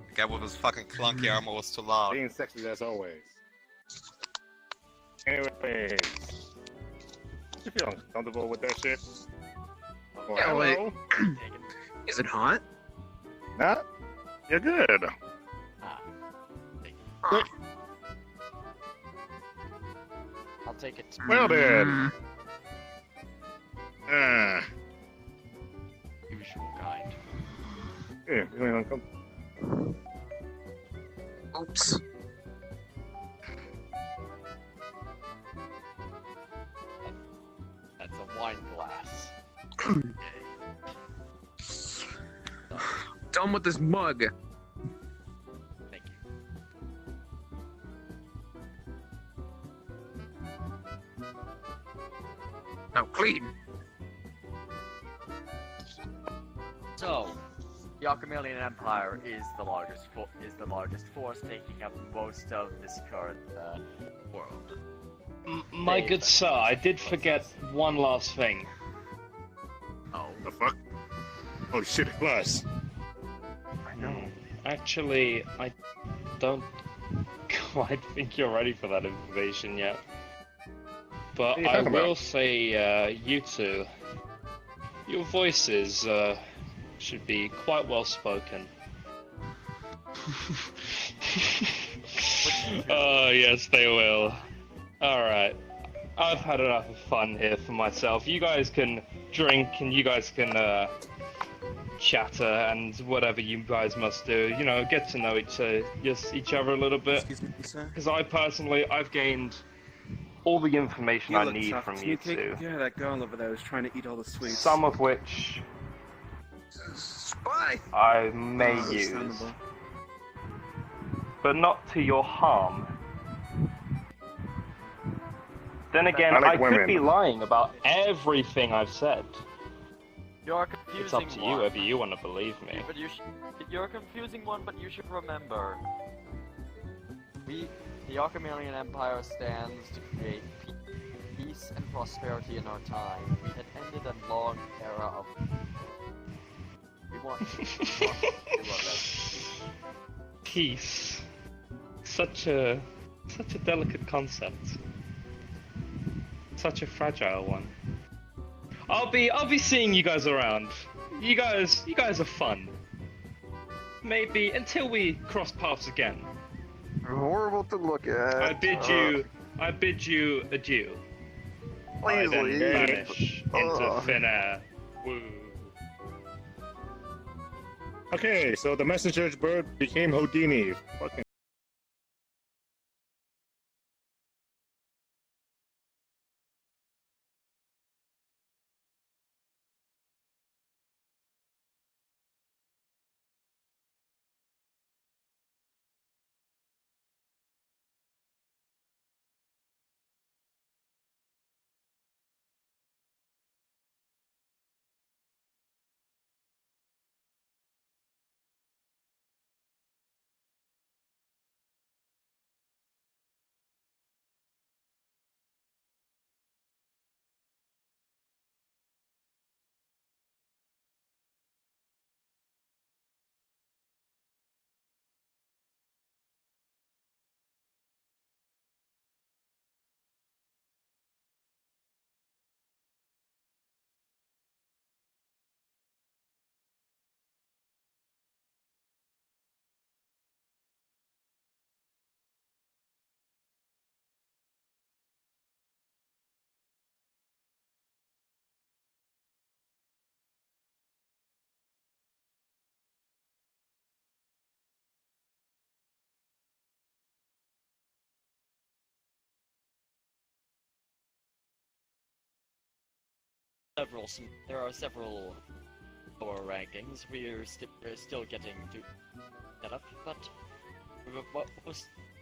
The guy with his fucking clunky armor was too loud. Being sexy as always. Anyways. You feel uncomfortable with that shit? Oh, Yeah, wait. hello? Is it hot? Not? You're good. I'll take it. Well then. Mm, Usual kind. Yeah, feeling uncomfortable. Oops. Done with this mug. Thank you. Now clean. So, the Archimelian Empire is the largest force, taking up most of this current world. My good sir, I did forget one last thing. Oh. The fuck? Oh shit, it was. I know. Actually, I don't quite think you're ready for that information yet. But What are you I talking will about? say, you two, your voices should be quite well spoken. Oh, yes, they will. Alright. I've had enough of fun here for myself. You guys can drink and you guys can chatter and whatever you guys must do. You know, get to know each other a little bit. Excuse me, sir. Because I've gained all the information You I look need tough. from Can you you take two. care of that girl over there who's trying to eat all the sweets? Some of which Spy. I may use, Understandable. but not to your harm. Then again, I like I could women. be lying about everything I've said. You're a confusing It's up to you one. whether you want to believe me. But you're a confusing one, but you should remember. The Archimelian Empire stands to create peace and prosperity in our time. We had ended a long era of... We want to do our best. Peace. Such a delicate concept. Such a fragile one. I'll be seeing you guys around. You guys are fun. Maybe until we cross paths again. Horrible to look at. I bid you adieu. I Please then leave. vanish into Ugh. thin air. Woo. Okay, so the messenger bird became Houdini. Fucking. There are several lower rankings. We're still getting to that up, but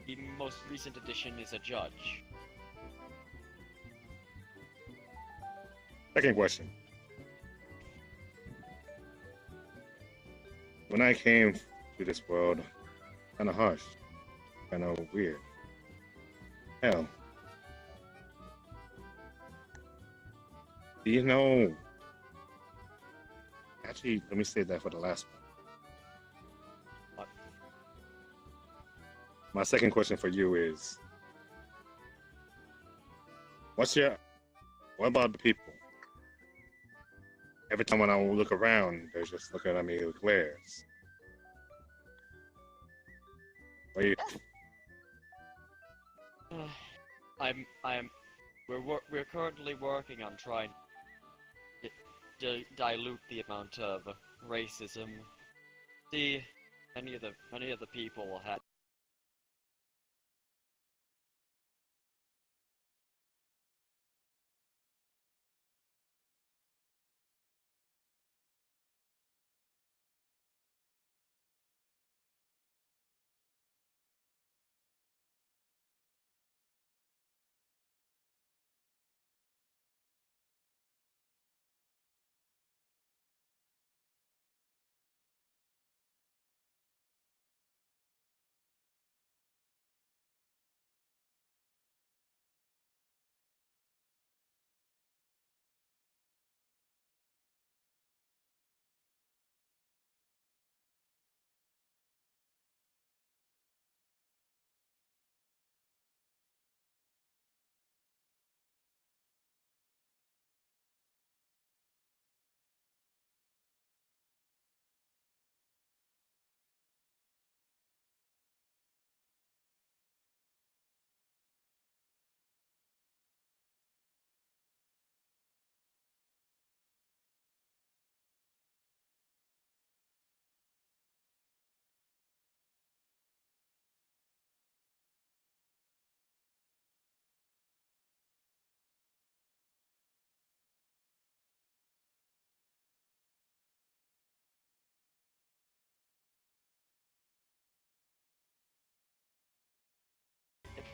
the most recent addition is a judge. Second question. When I came to this world, kind of harsh, kind of weird. Hell. Do you know? Actually, let me save that for the last one. What? My second question for you is, what about the people? Every time when I look around, they're just looking at me with glares. What do you, We're currently working on trying to dilute the amount of racism. See, many of the people had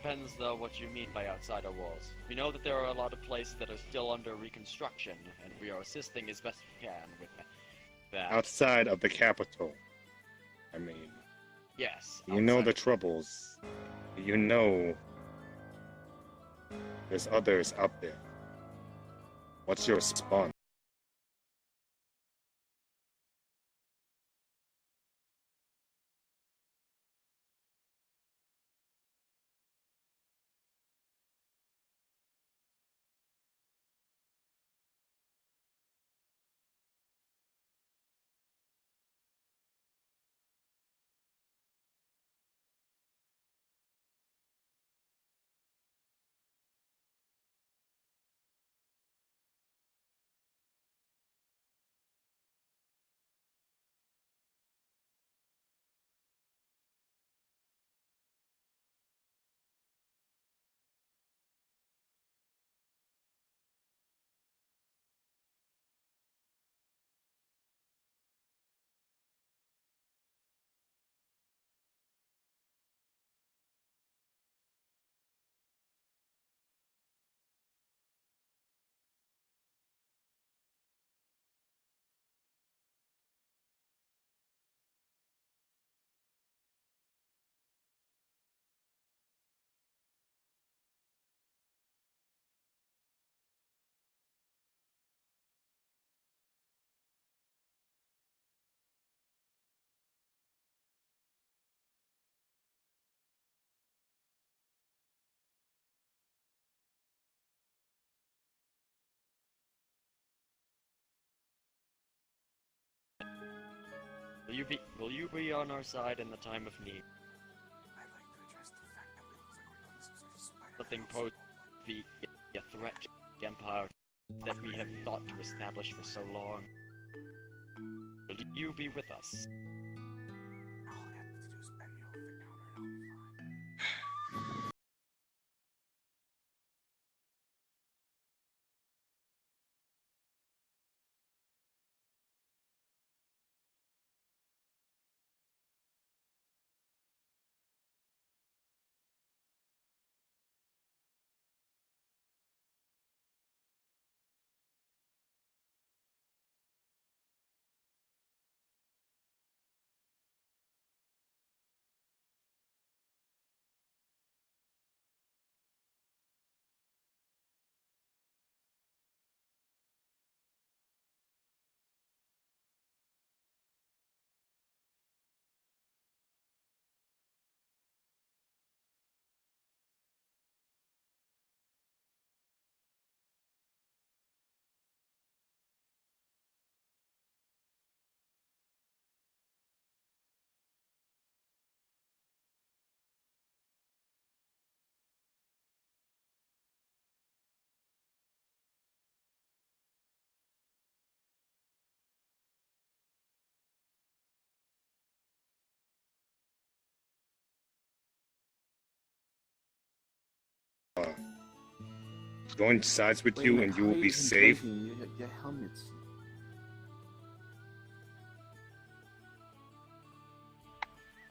depends, though, what you mean by outside our walls. We know that there are a lot of places that are still under reconstruction, and we are assisting as best we can with that. Outside of the capital. I mean, Yes. you know the outside- troubles. You know there's others out there. What's your response? Will you be on our side in the time of need? Nothing pose the threat to the Empire that we have thought to establish for so long. Will you be with us? Join sides with you and you will be safe. Your helmets.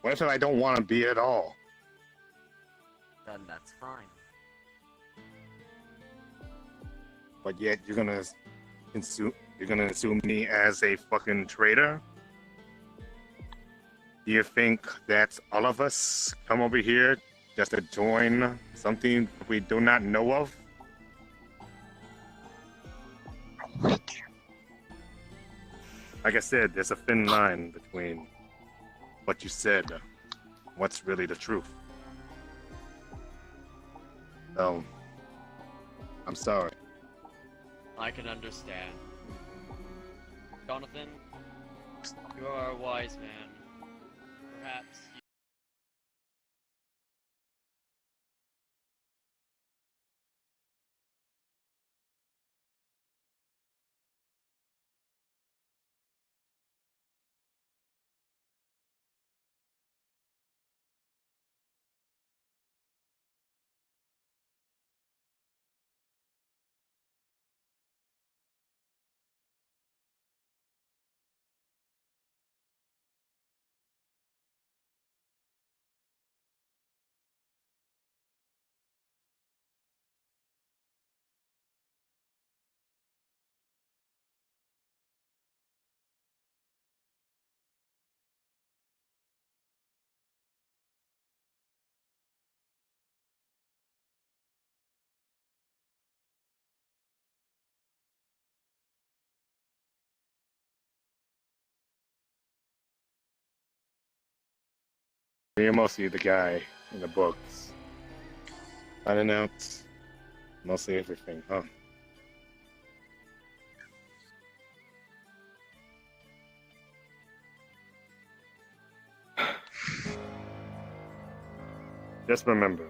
What if I don't want to be at all? Then that's fine. But yet you're gonna assume me as a fucking traitor? Do you think that all of us come over here just to join something we do not know of? Like I said, there's a thin line between what you said and what's really the truth. So, I'm sorry. I can understand. Jonathan, you are a wise man. Perhaps You're mostly the guy in the books. Unannounced. Mostly everything, huh? Just remember.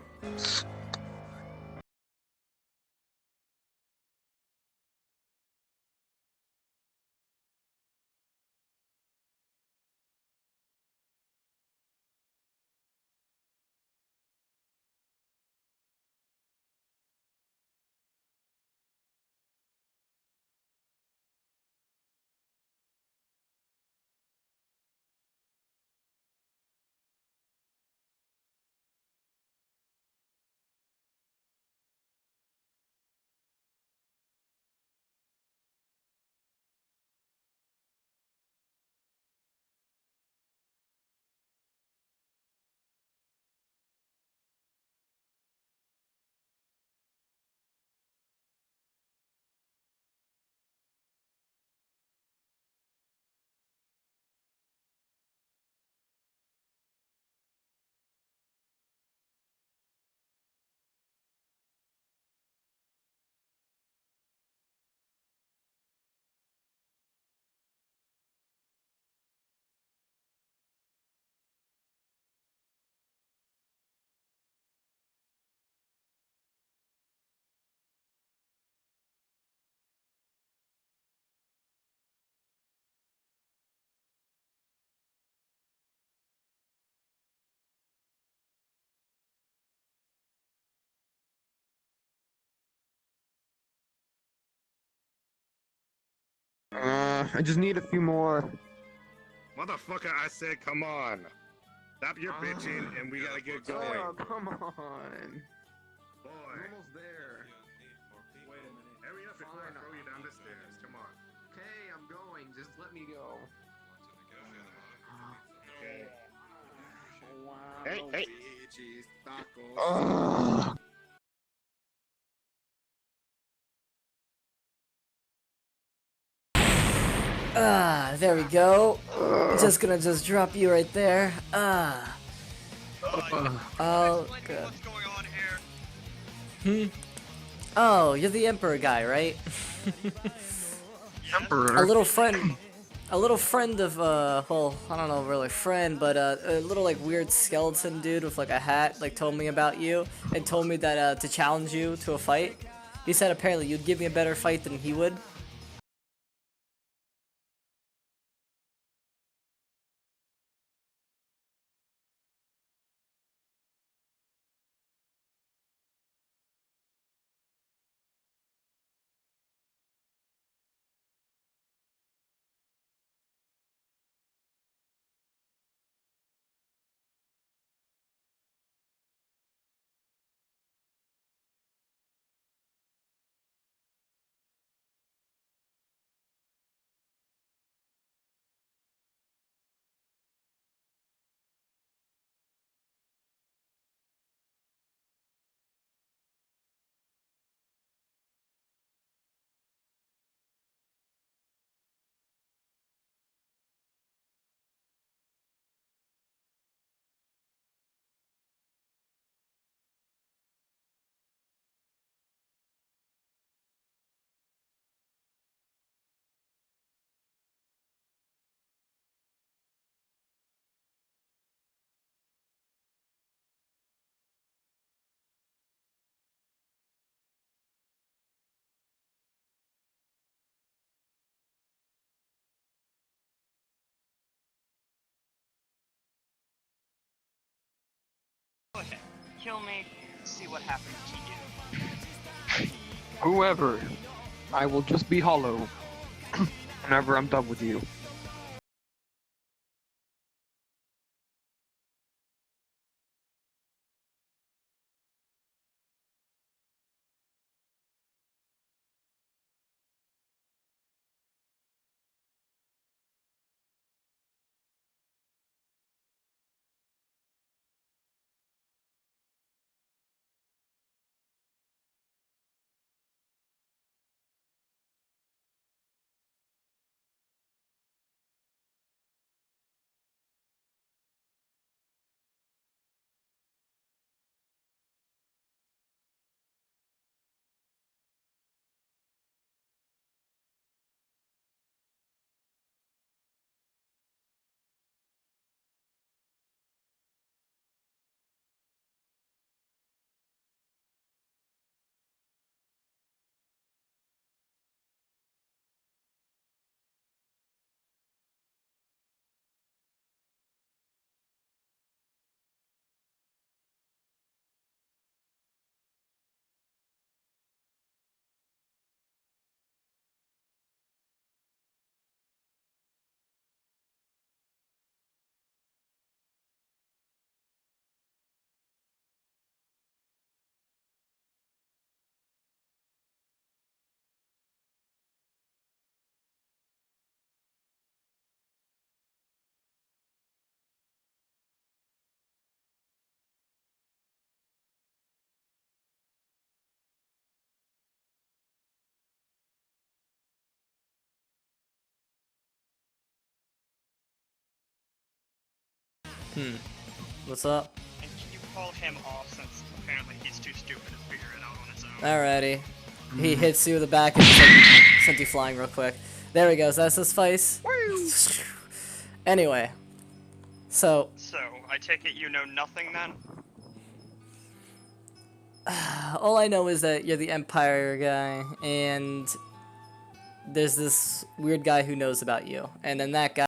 I just need a few more. Motherfucker, I said come on. Stop your bitching and we gotta get going. Oh, come on. Boy. I'm almost there. Wait a minute. Hurry up before I throw you down the stairs. Come on. Okay, I'm going. Just let me go. Okay. Hey, hey. There we go. Just gonna drop you right there. Oh, good. What's going on here? Oh, you're the Emperor guy, right? Emperor? A little friend of, well, I don't know, really friend, but a little, like, weird skeleton dude with, like, a hat, like, told me about you, and told me that, to challenge you to a fight. He said apparently you'd give me a better fight than he would. Okay, kill me, see what happens to you. Whoever. I will just be hollow. Whenever I'm done with you. What's up? And can you call him off since apparently he's too stupid to figure it out on his own? Alrighty. He hits you with the back and just like, sent you flying real quick. There we go. So that's his face. Anyway. So. So, I take it you know nothing then? All I know is that you're the Empire guy, and there's this weird guy who knows about you, and then that guy.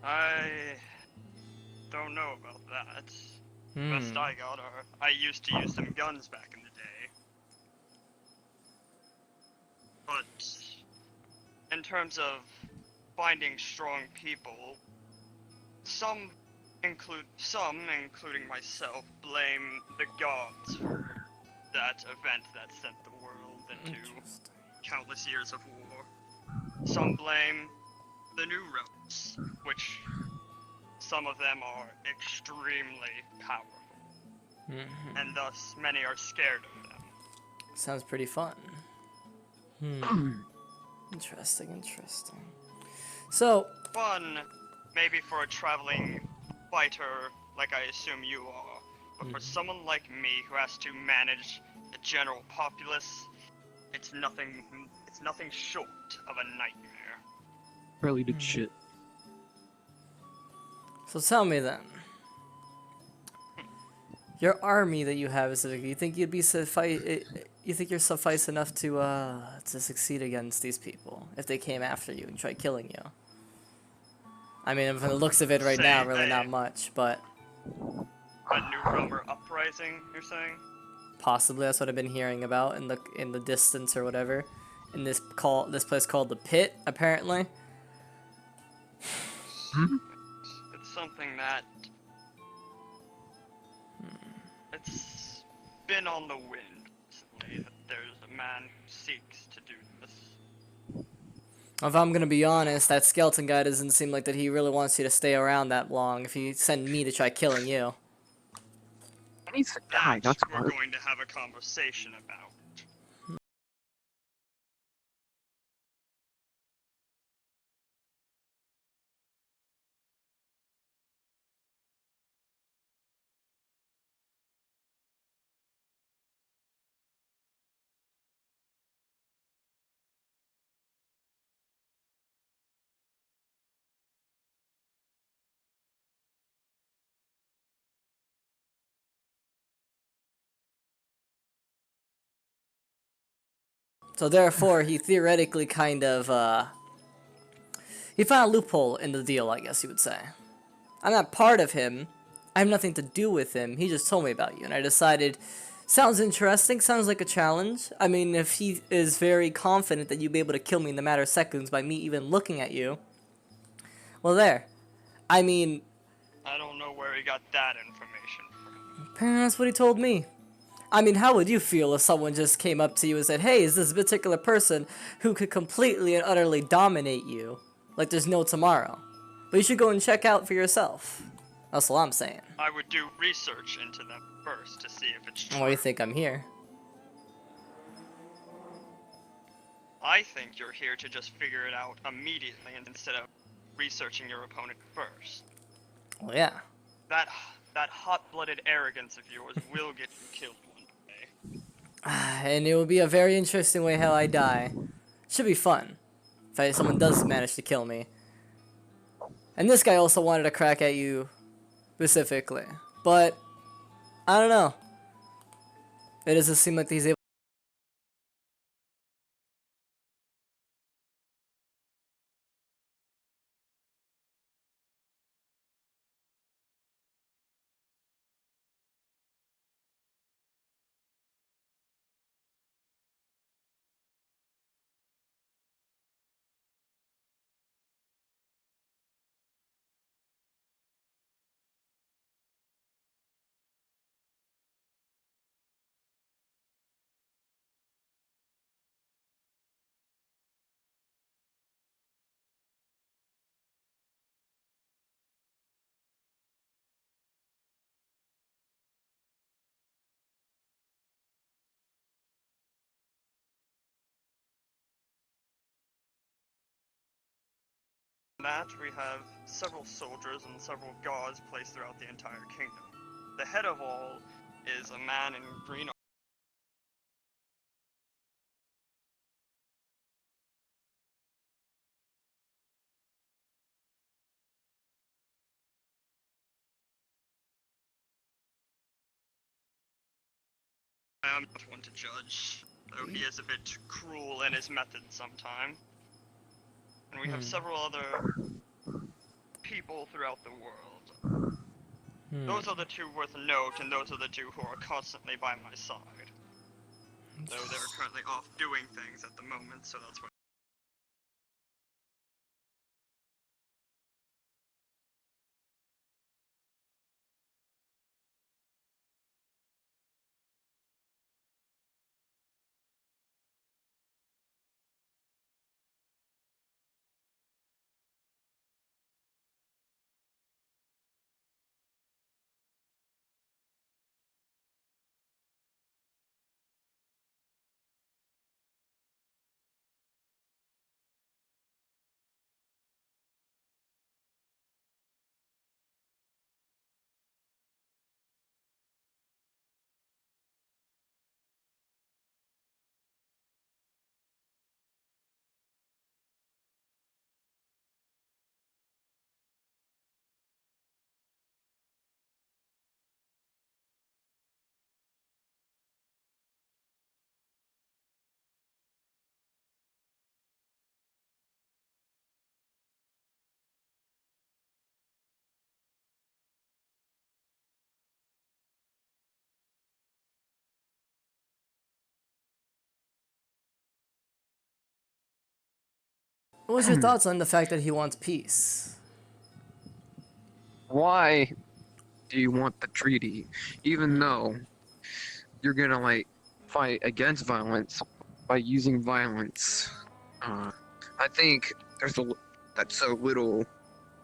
I don't know about that. Best I got are I used to use some guns back in the day. But in terms of finding strong people, some, including myself, blame the gods for that event that sent the world into countless years of war. Some blame the New Realms, which some of them are extremely powerful, and thus many are scared of them. Sounds pretty fun. Interesting, interesting. So, Fun, maybe for a traveling fighter like I assume you are, but for someone like me who has to manage the general populace, it's nothing short of a nightmare. Barely did shit. so tell me then. Your army that you have is you think you'd be you think you're suffice enough to succeed against these people if they came after you and tried killing you? I mean, from the looks of it right now, really not much, but A New Realmer uprising, you're saying? possibly that's what I've been hearing about in the distance or whatever. In this place called the Pit, apparently. It's something that it's been on the wind recently that there's a man who seeks to do this. If I'm gonna be honest, that skeleton guy doesn't seem like that he really wants you to stay around that long. If he sent me to try killing you. He needs to die, that's We're what. going to have a conversation about. So therefore, he theoretically kind of, he found a loophole in the deal, I guess you would say. I'm not part of him. I have nothing to do with him. He just told me about you, and I decided, sounds interesting, sounds like a challenge. I mean, if he is very confident that you'd be able to kill me in a matter of seconds by me even looking at you, well, there. I mean, I don't know where he got that information from. apparently that's what he told me. I mean, how would you feel if someone just came up to you and said, hey, is this particular person who could completely and utterly dominate you like there's no tomorrow? But you should go and check out for yourself. That's all I'm saying. I would do research into them first to see if it's true. Why do you think I'm here? I think you're here to just figure it out immediately instead of researching your opponent first. Well, yeah. that hot-blooded arrogance of yours will get you killed one day. And it will be a very interesting way how I die. Should be fun. If someone does manage to kill me. And this guy also wanted to crack at you specifically. But, I don't know. It doesn't seem like he's able. That we have several soldiers and several guards placed throughout the entire kingdom. The head of all is a man in green I am not one to judge, though he is a bit cruel in his methods sometimes. And we have several other people throughout the world. Those are the two worth note, and those are the two who are constantly by my side. Though they're currently off doing things at the moment, so that's why. What was your thoughts on the fact that he wants peace? Why do you want the treaty, even though you're gonna like fight against violence by using violence? I think that's a little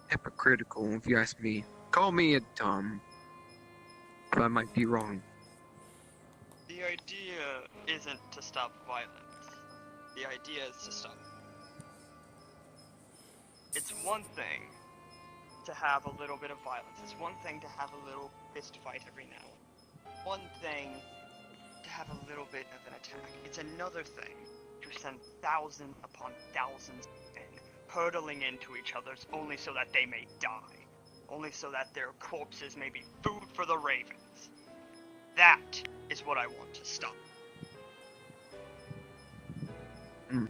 hypocritical, if you ask me. Call me a dumb, but I might be wrong. The idea isn't to stop violence. The idea is to stop. It's one thing to have a little bit of violence. It's one thing to have a little fist fight every now and then. One thing to have a little bit of an attack. It's another thing to send thousands upon thousands of men hurtling into each other's only so that they may die. Only so that their corpses may be food for the ravens. That is what I want to stop. How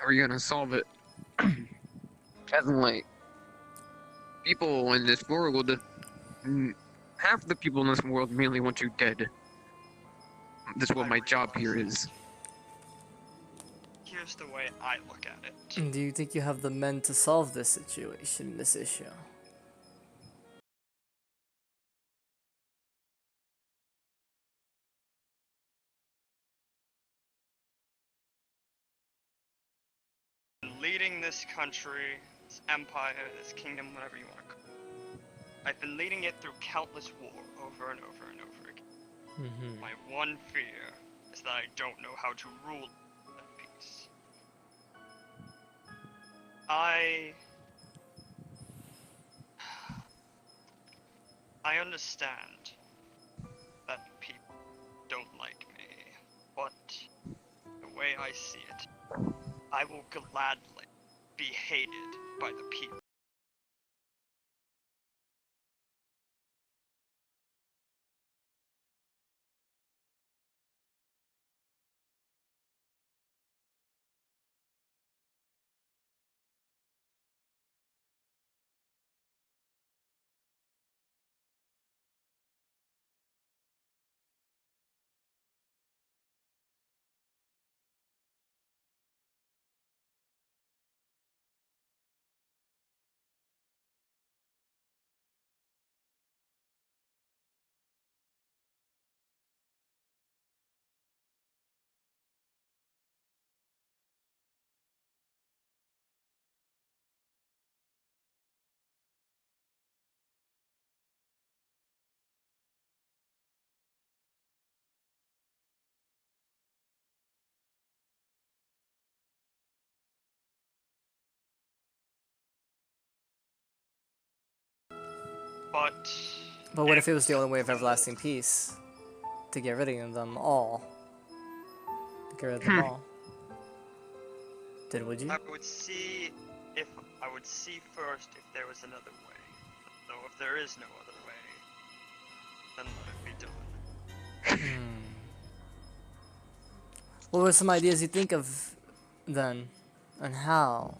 are you gonna solve it? As in, like, people in this world, half the people in this world merely want you dead. That's what my job here is. Here's the way I look at it. Do you think you have the men to solve this situation, this issue? Leading this country, this empire, this kingdom, whatever you want to call it. I've been leading it through countless war, over and over and over again. My one fear is that I don't know how to rule that peace. I understand that people don't like me, but the way I see it, I will gladly be hated by the people. But what if it was the only way of everlasting peace? To get rid of them all. To get rid of them all. Then would you? I would see first if there was another way. So if there is no other way, then let it be done. What were some ideas you think of then? And how?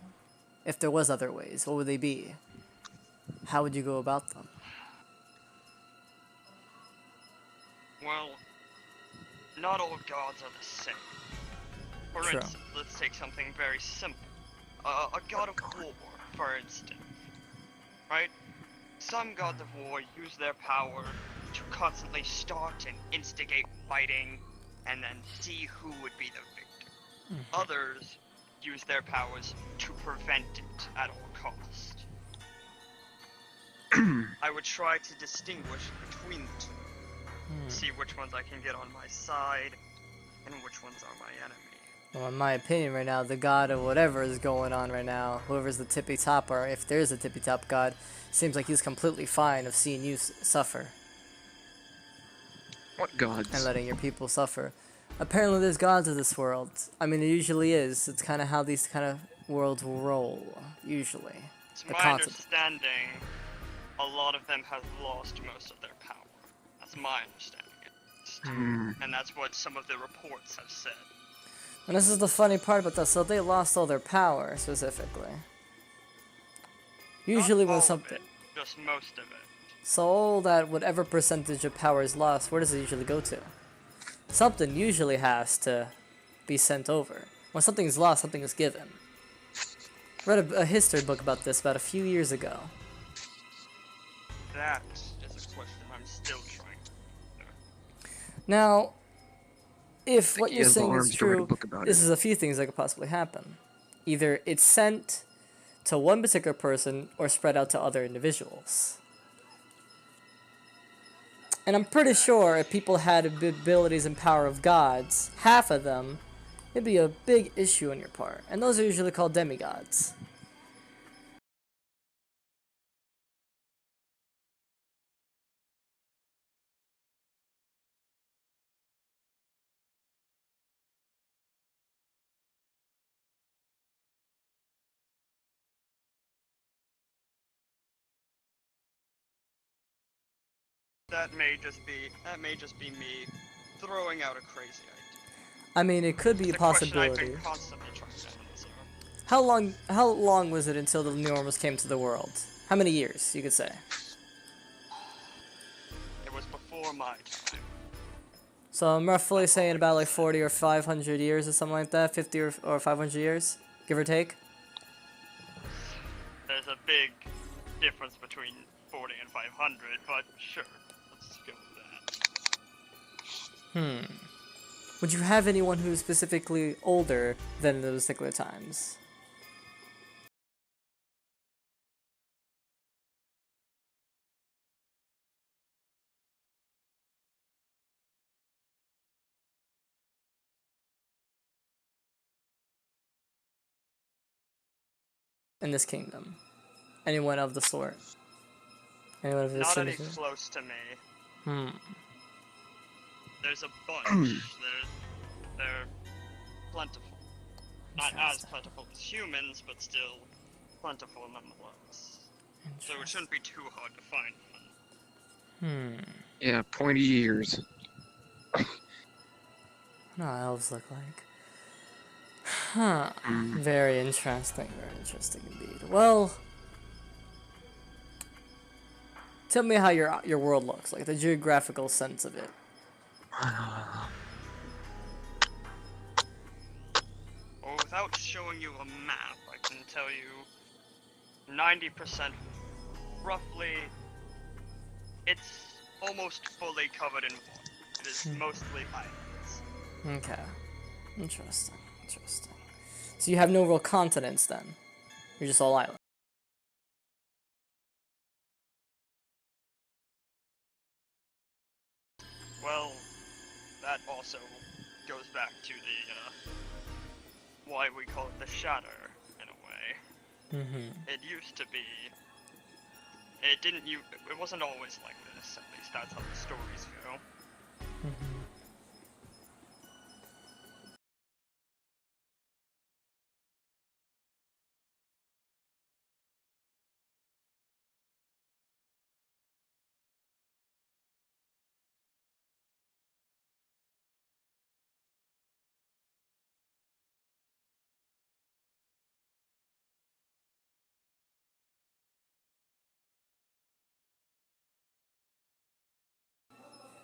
If there was other ways, what would they be? How would you go about them? Well, not all gods are the same. For True. instance, let's take something very simple. A god of war, for instance. Right? Some gods of war use their power to constantly start and instigate fighting, and then see who would be the victor. Others use their powers to prevent it at all costs. I would try to distinguish between the two. See which ones I can get on my side, and which ones are my enemy. Well, in my opinion right now, the god of whatever is going on right now, whoever's the tippy top, or if there's a tippy top god, seems like he's completely fine of seeing you suffer. What gods? And letting your people suffer. Apparently there's gods of this world. I mean, it usually is. It's kind of how these kind of worlds roll, usually. It's The my concept. understanding, a lot of them have lost most of their power. That's my understanding, at least. And that's what some of the reports have said. And this is the funny part about that. So they lost all their power, specifically. Usually Not when all something... of it, just most of it. So all that, whatever percentage of power is lost, where does it usually go to? Something usually has to be sent over. When something's lost, something is given. I read a history book about this about a few years ago. That is a question I'm still trying to answer. Now, if what he you're has the saying is arms to write a true, book about this it. is a few things that could possibly happen. Either it's sent to one particular person or spread out to other individuals. And I'm pretty sure if people had the abilities and power of gods, half of them, it'd be a big issue on your part. And those are usually called demigods. That may just be me throwing out a crazy idea. I mean, it could be a It's a question possibility. I've been constantly trying to answer. How long was it until the normals came to the world? How many years, you could say? It was before my time. So I'm roughly saying about like 40 or 500 years or something like that, 50 or 500 years, give or take. There's a big difference between 40 and 500, but sure, let's go with that. Would you have anyone who's specifically older than those particular times? In this kingdom? Anyone of the sort? Anyone of Not any vicinity? close to me. Hmm. There's a bunch. They're plentiful. Not as Interesting. plentiful as humans, but still plentiful nonetheless. So it shouldn't be too hard to find one. Hmm. Yeah, pointy ears. No, elves look like. Huh. Very interesting. Very interesting indeed. Well, tell me how your world looks like, the geographical sense of it. Well, without showing you a map, I can tell you 90% roughly, it's almost fully covered in water. It is mostly islands. Okay. Interesting. Interesting. So you have no real continents then? You're just all islands. Well, that also goes back to the, why we call it the Shatter, in a way. Mm-hmm. It used to be... It wasn't always like this, at least that's how the stories go. Mm-hmm.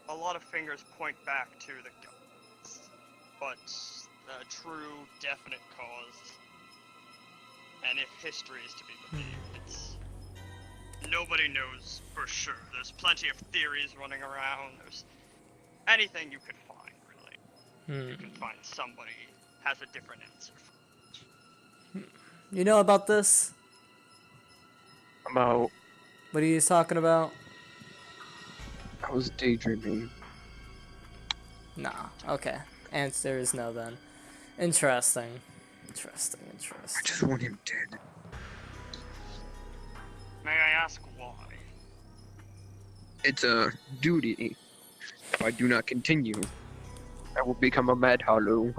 A lot of fingers point back to the gods, but the true, definite cause, and if history is to be believed, it's... Nobody knows for sure. There's plenty of theories running around, there's anything you could find, really. You can find somebody has a different answer for it. You know about this? About... What are you talking about? I was daydreaming. Nah. Okay. Answer is no then. Interesting. Interesting. I Interesting. just want him dead. May I ask why? It's a duty. If I do not continue, I will become a Mad Hollow.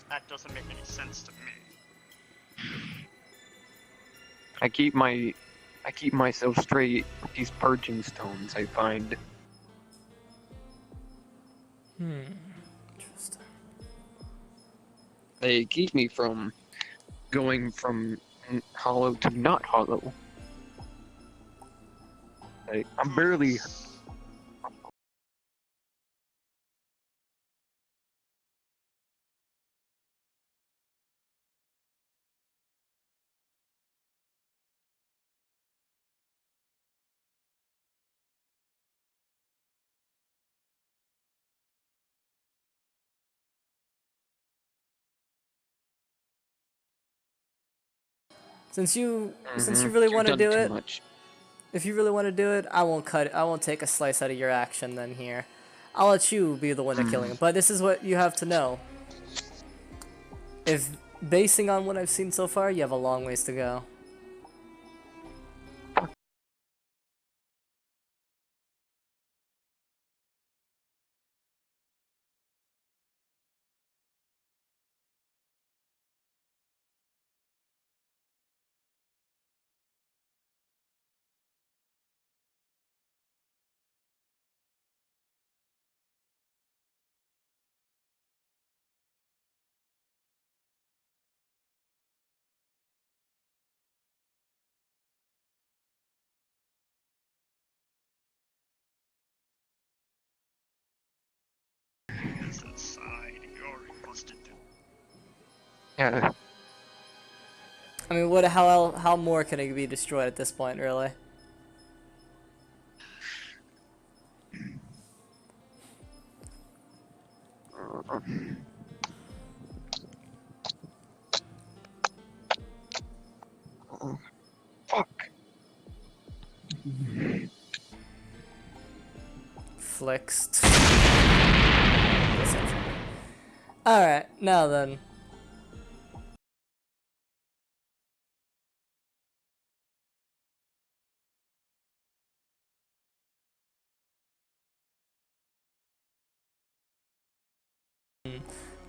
That doesn't make any sense to me. I keep myself straight with these purging stones I find. Interesting. They keep me from going from hollow to not hollow. I'm barely Since you really want to done do too it, much. if you really want to do it, I won't cut it. I won't take a slice out of your action then here. I'll let you be the one to killing him. But this is what you have to know. If basing on what I've seen so far, you have a long ways to go. Yeah. I mean, how more can it be destroyed at this point, really? Fuck. Flexed. Alright, now then.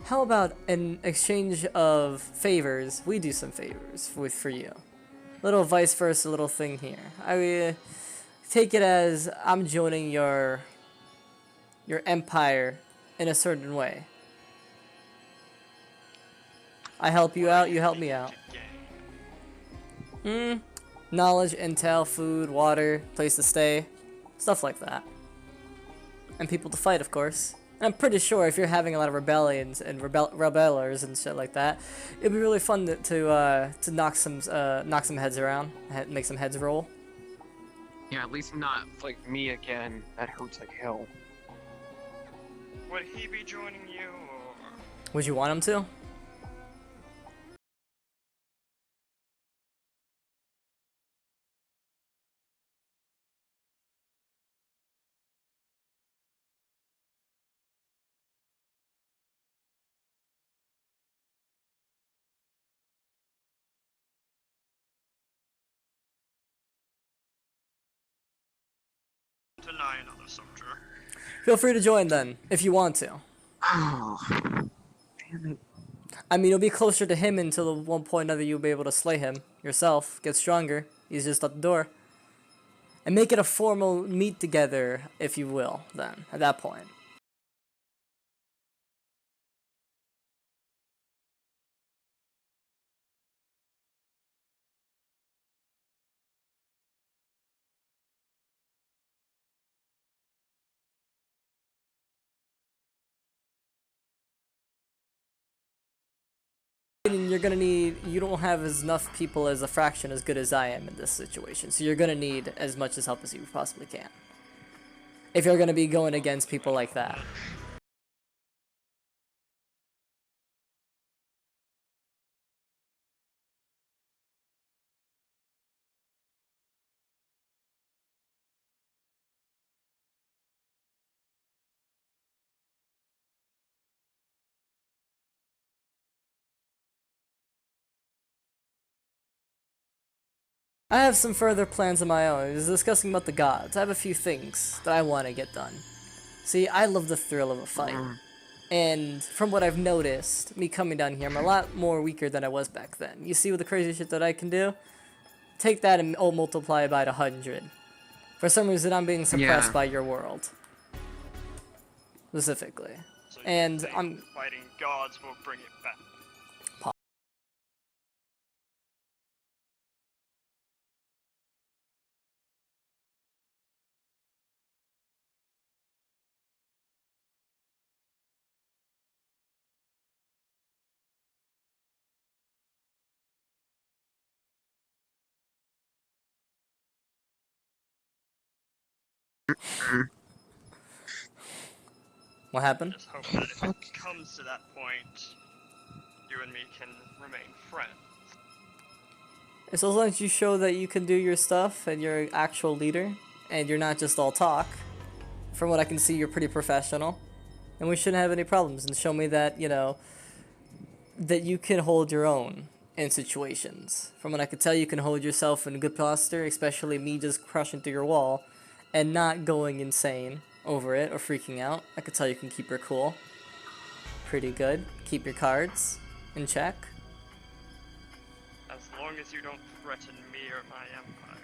How about in exchange of favors, we do some favors for you. Little vice versa little thing here. I take it as I'm joining your empire in a certain way. I help you out, you help me out. Knowledge, intel, food, water, place to stay, stuff like that. And people to fight, of course. And I'm pretty sure if you're having a lot of rebellions and rebellers and shit like that, it'd be really fun to knock some heads around, make some heads roll. Yeah, at least not like me again. That hurts like hell. Would he be joining you, or...? Would you want him to? Deny another soldier. Feel free to join then, if you want to. Oh, damn it. I mean, you'll be closer to him until at one point or another you'll be able to slay him yourself, get stronger. He's just at the door. And make it a formal meet together, if you will, then, at that point. You're gonna need, you don't have enough people as a fraction as good as I am in this situation, so you're gonna need as much as help as you possibly can. If you're gonna be going against people like that. I have some further plans of my own. I was discussing about the gods. I have a few things that I want to get done. See, I love the thrill of a fight. And from what I've noticed, me coming down here, I'm a lot more weaker than I was back then. You see what the crazy shit that I can do? Take that and multiply it by 100. For some reason, I'm being suppressed by your world. Specifically. So and I'm... fighting gods will bring it back. What happened? Just hope that if it comes to that point, you and me can remain friends. As long as you show that you can do your stuff and you're an actual leader, and you're not just all talk. From what I can see, you're pretty professional. And we shouldn't have any problems. And show me that, you know, that you can hold your own in situations. From what I could tell, you can hold yourself in good posture, especially me just crushing through your wall and not going insane over it or freaking out. I could tell you can keep your cool. Pretty good. Keep your cards in check. As long as you don't threaten me or my empire,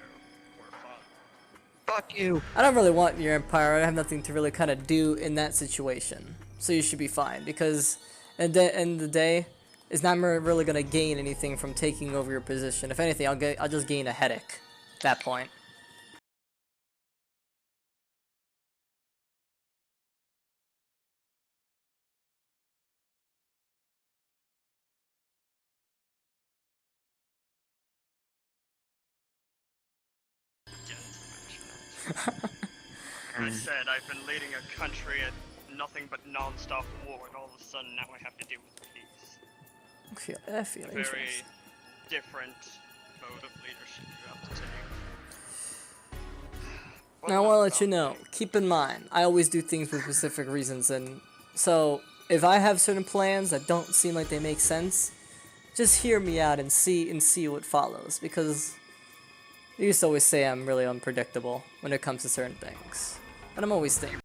we're fine. Fuck you. I don't really want your empire. I have nothing to really kind of do in that situation. So you should be fine, because at the end of the day, it's not really going to gain anything from taking over your position. If anything, I'll just gain a headache at that point. I said I've been leading a country at nothing but non-stop war, and all of a sudden now I have to deal with peace. I feel Very interesting. different mode of leadership you have to take. But Now I enough want to let you about know, me. keep in mind, I always do things for specific reasons, and so if I have certain plans that don't seem like they make sense, just hear me out and see what follows, because you used to always say I'm really unpredictable when it comes to certain things. And I'm always thinking.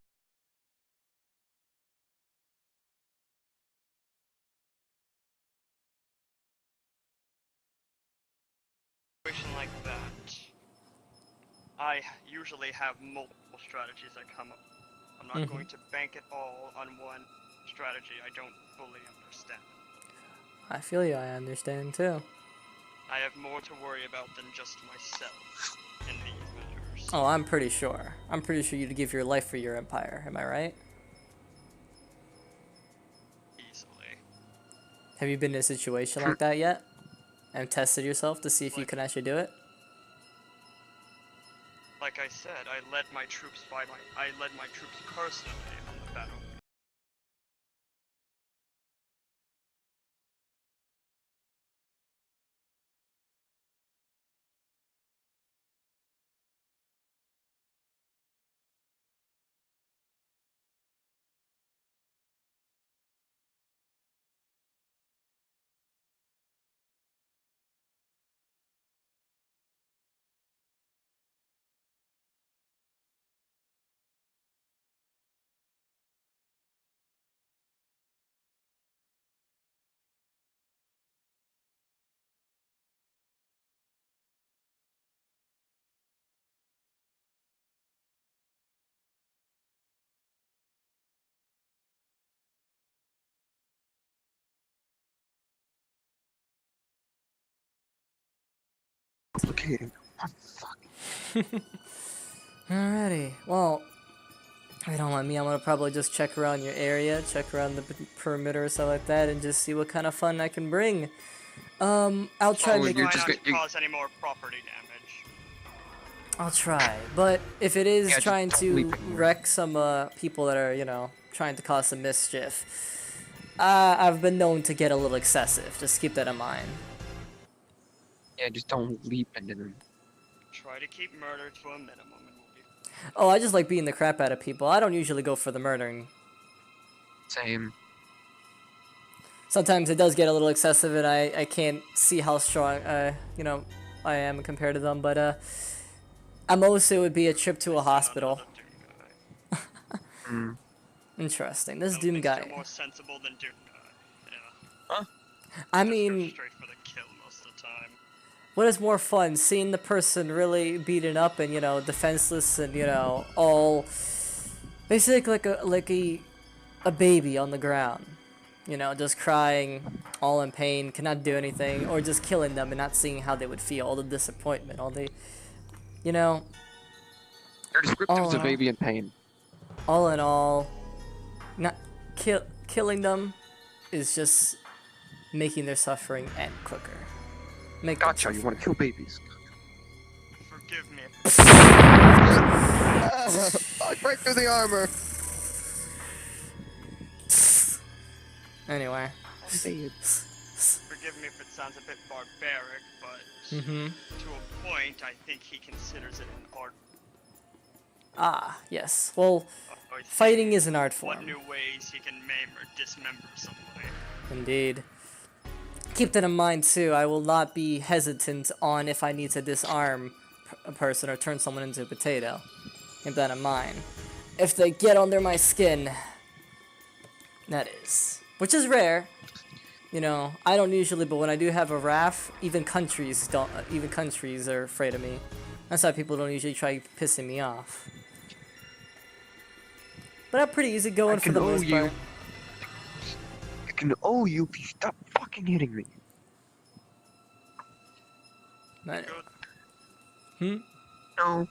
Situation like that, I usually have multiple strategies that come up. I'm not going to bank it all on one strategy I don't fully understand. I feel you, I understand too. I have more to worry about than just myself in these matters. Oh, I'm pretty sure. I'm pretty sure you'd give your life for your empire, am I right? Easily. Have you been in a situation like that yet? And tested yourself to see if you can actually do it? Like I said, I led my troops personally on the battlefield. Complicated. Alrighty, well, if you don't mind me, I'm gonna probably just check around your area, check around the perimeter or something like that, and just see what kind of fun I can bring. I'll try Oh, make. you're Try just not to gonna- cause any more property damage. I'll try, but if it is Yeah, just trying don't to leap anywhere. wreck some people that are, trying to cause some mischief, I've been known to get a little excessive. Just keep that in mind. Yeah, just don't leap into them. Try to keep murder to a minimum and we'll be Oh, I just like beating the crap out of people. I don't usually go for the murdering. Same. Sometimes it does get a little excessive, and I can't see how strong, I am compared to them. But at most, it would be a trip to a hospital. Mm. Interesting. This At Doom least guy. you're more sensible than Doom guy. Yeah. I Just go mean, straight for the kill most of the time. what is more fun, seeing the person really beaten up and defenseless and all basically like a baby on the ground, just crying, all in pain, cannot do anything, or just killing them and not seeing how they would feel, all the disappointment, all the, you know, Your descriptive's a baby in pain. all in all, not killing them is just making their suffering end quicker. Make them Gotcha, you suffer. want to kill babies. Forgive me. I break through the armor. Anyway. Forgive me if it sounds a bit barbaric, but Mm-hmm. to a point, I think he considers it an art. Ah, yes. Well, Or he fighting thinks is an art what form. new ways he can maim or dismember someone. Indeed. Keep that in mind too. I will not be hesitant on if I need to disarm a person or turn someone into a potato. Keep that in mind. If they get under my skin, that is. Which is rare. I don't usually, but when I do have a wrath, even countries don't. Even countries are afraid of me. That's why people don't usually try pissing me off. But I'm pretty easy going for the most part. I can owe you if you stop fucking hitting me. But, No.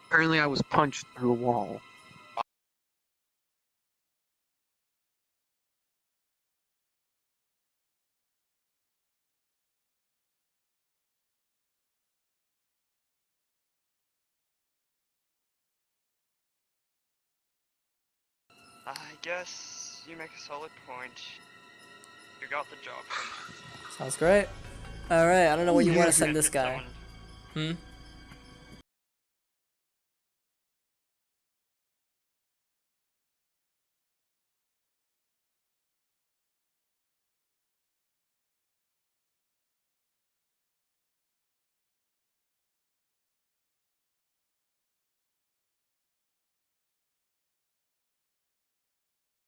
Apparently I was punched through a wall. I guess you make a solid point. You got the job. Sounds great. Alright, I don't know where you want to send this If guy. someone-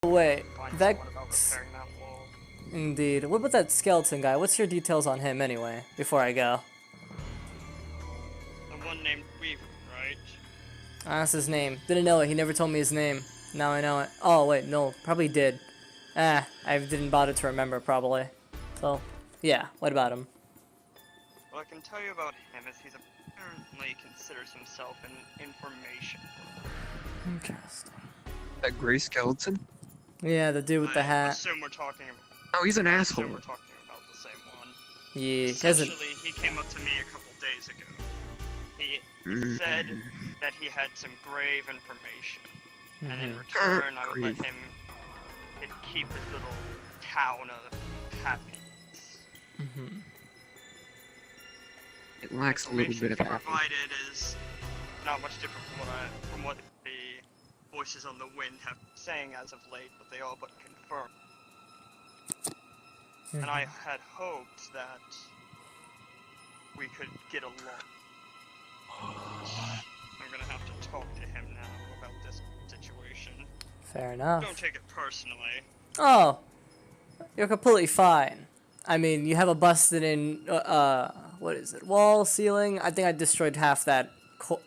Wait, Find that... someone about repairing that wall. Indeed. What about that skeleton guy? What's your details on him anyway, before I go? The one named Weaver, right? That's his name. Didn't know it. He never told me his name. Now I know it. Oh, wait, no. Probably did. I didn't bother to remember, probably. So, yeah. What about him? What I can tell you about him is he's apparently considers himself an information worker. Interesting. That gray skeleton? Yeah, the dude with the I hat. assume we're talking about. Oh, he's an I asshole. assume we're talking about the same one. Yeah, he hasn't... Essentially, he came up to me a couple days ago. He said that he had some grave information, and in return, I would let him keep his little town of happiness. It lacks a little bit of Information he happiness. provided is not much different from what the voices on the wind have been saying as of late, but they all but confirm. And I had hoped that we could get along. I'm gonna have to talk to him now about this situation. Fair enough. Don't take it personally. Oh! You're completely fine. I mean, you have a busted in, what is it? Wall, ceiling? I think I destroyed half that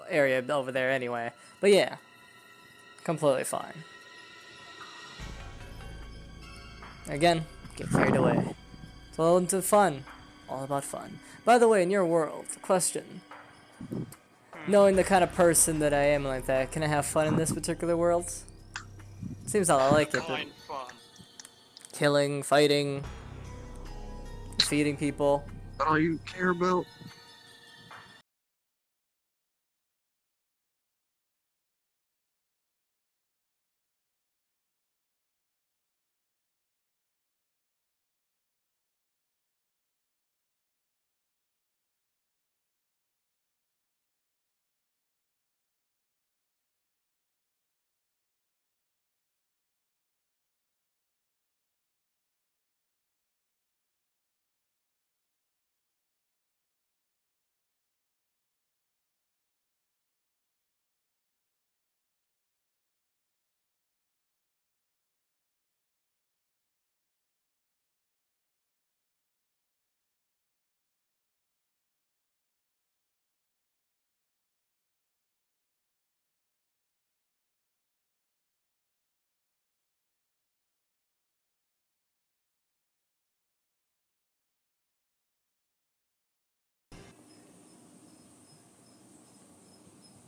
area over there anyway. But yeah. Completely fine. Again, get carried away. It's all into fun. All about fun. By the way, in your world, question. Knowing the kind of person that I am like that, can I have fun in this particular world? Seems I like it. But Fine fun. killing, fighting, defeating people. That all you care about?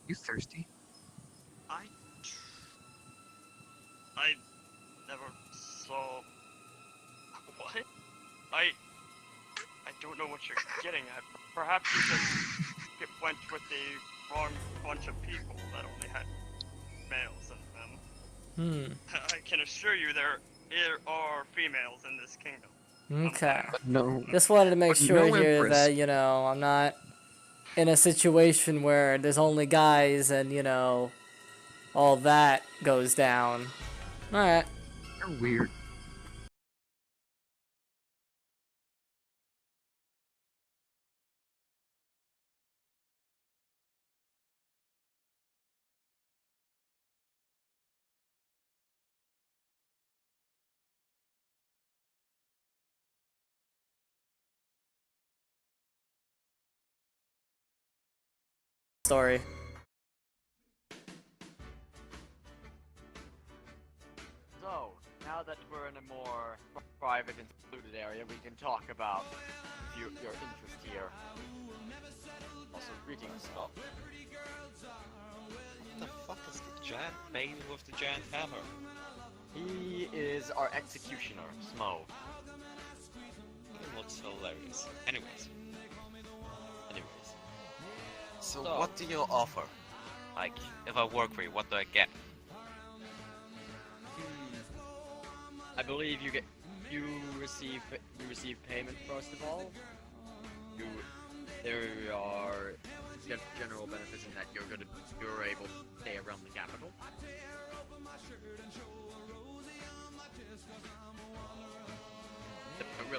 You thirsty? I never saw. What? I don't know what you're getting at. Perhaps you just went with the wrong bunch of people that only had males in them. I can assure you there are females in this kingdom. Okay. No. Just wanted to make But sure no here Empress. that, you know, I'm not in a situation where there's only guys and, you know, all that goes down. Alright. You're weird. Story. So, now that we're in a more private and secluded area, we can talk about your interest here. Also, greetings, Scott. What the fuck is the giant baby with the giant hammer? He is our executioner, Smo. He looks hilarious. Anyways. So So- what do you offer? Like, if I work for you, what do I get? I believe you receive payment first of all. There are general benefits in that you're able to stay around the capital.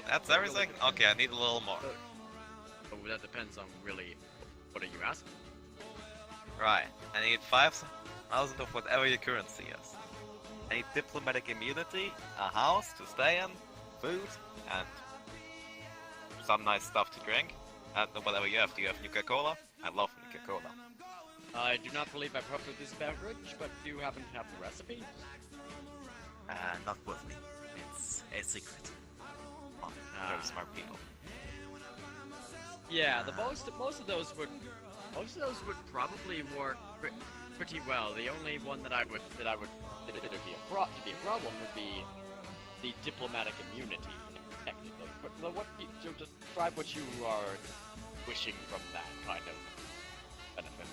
That's everything? Okay, I need a little more. So that depends on really what are you asking. Right, I need 5,000 of whatever your currency is. I need diplomatic immunity, a house to stay in, food, and some nice stuff to drink. And whatever you have. Do you have Nuka-Cola? I love Nuka-Cola. I do not believe I prefer this beverage, but do you happen to have the recipe? Not with me. It's a secret. Oh, very smart people. Yeah, most of those would probably work pretty well. The only one that would be a problem would be the diplomatic immunity, technically. But what you describe what you are wishing from that kind of benefit.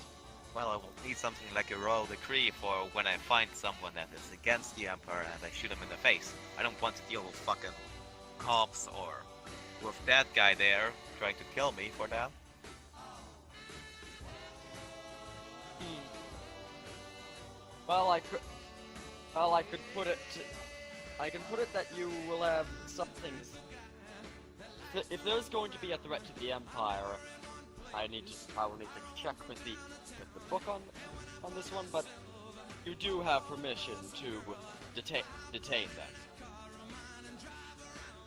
Well, I will need something like a royal decree for when I find someone that is against the Emperor and I shoot him in the face. I don't want to deal with fucking cops or with that guy there trying to kill me for that. Well, I could put it. I can put it that you will have something. If there's going to be a threat to the Empire, I will need to check with the book on this one. But you do have permission to detain them.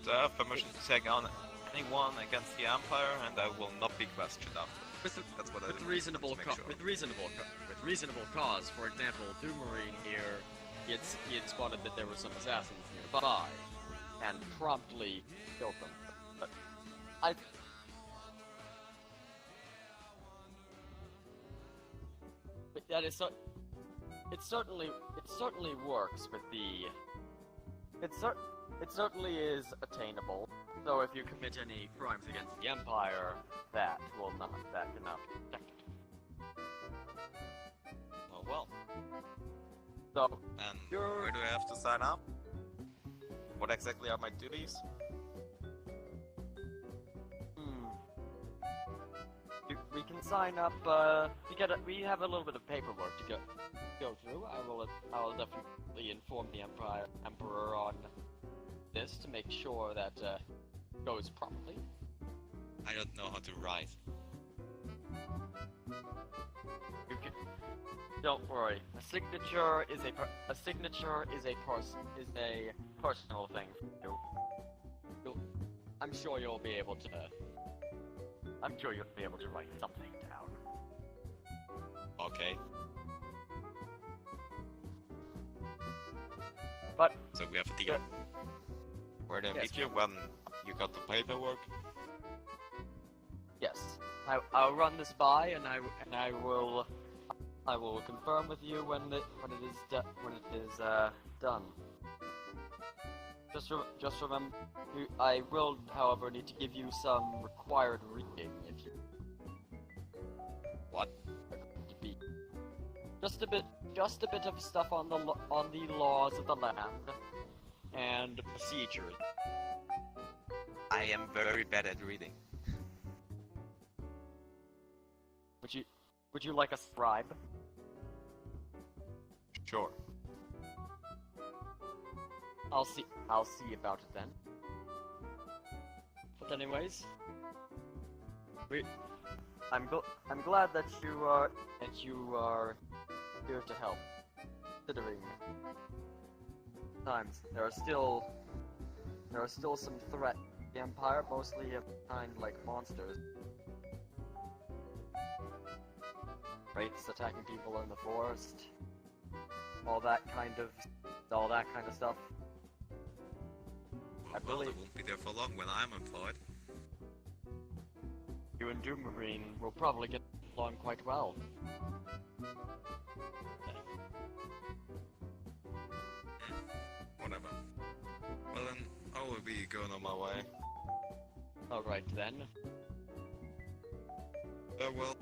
So I have permission to take on anyone against the Empire, and I will not be questioned after. That's what I With reasonable cause. For example, Doomarine here, he had spotted that there were some assassins nearby, and promptly killed them. But that is so. It certainly works with the. It certainly is attainable. So if you commit any crimes against the Empire, that cannot be protected. Oh well. So, and where do I have to sign up? What exactly are my duties? We can sign up. We have a little bit of paperwork to go through. I will definitely inform the Emperor on this to make sure that goes properly. I don't know how to write. Don't worry. A signature is a personal thing for you. I'm sure you'll be able to write something down. Okay. But so we have a deal. Where do I meet you when you got the paperwork? Yes, I'll run this by, and I will confirm with you when it is done. Just remember, I will, however, need to give you some required reading if you. What? Just a bit of stuff on the laws of the land and procedures. I am very bad at reading. Would you like a scribe? Sure. I'll see about it then. But anyways, I'm glad that you are here to help. Considering times there are still some threat to the Empire, mostly of kind like monsters. Wraiths attacking people in the forest. All that kind of stuff. I believe I won't be there for long when I'm employed. You and Doomarine will probably get along quite well. Whatever. Well then, I will be going on my way. Alright then. Farewell.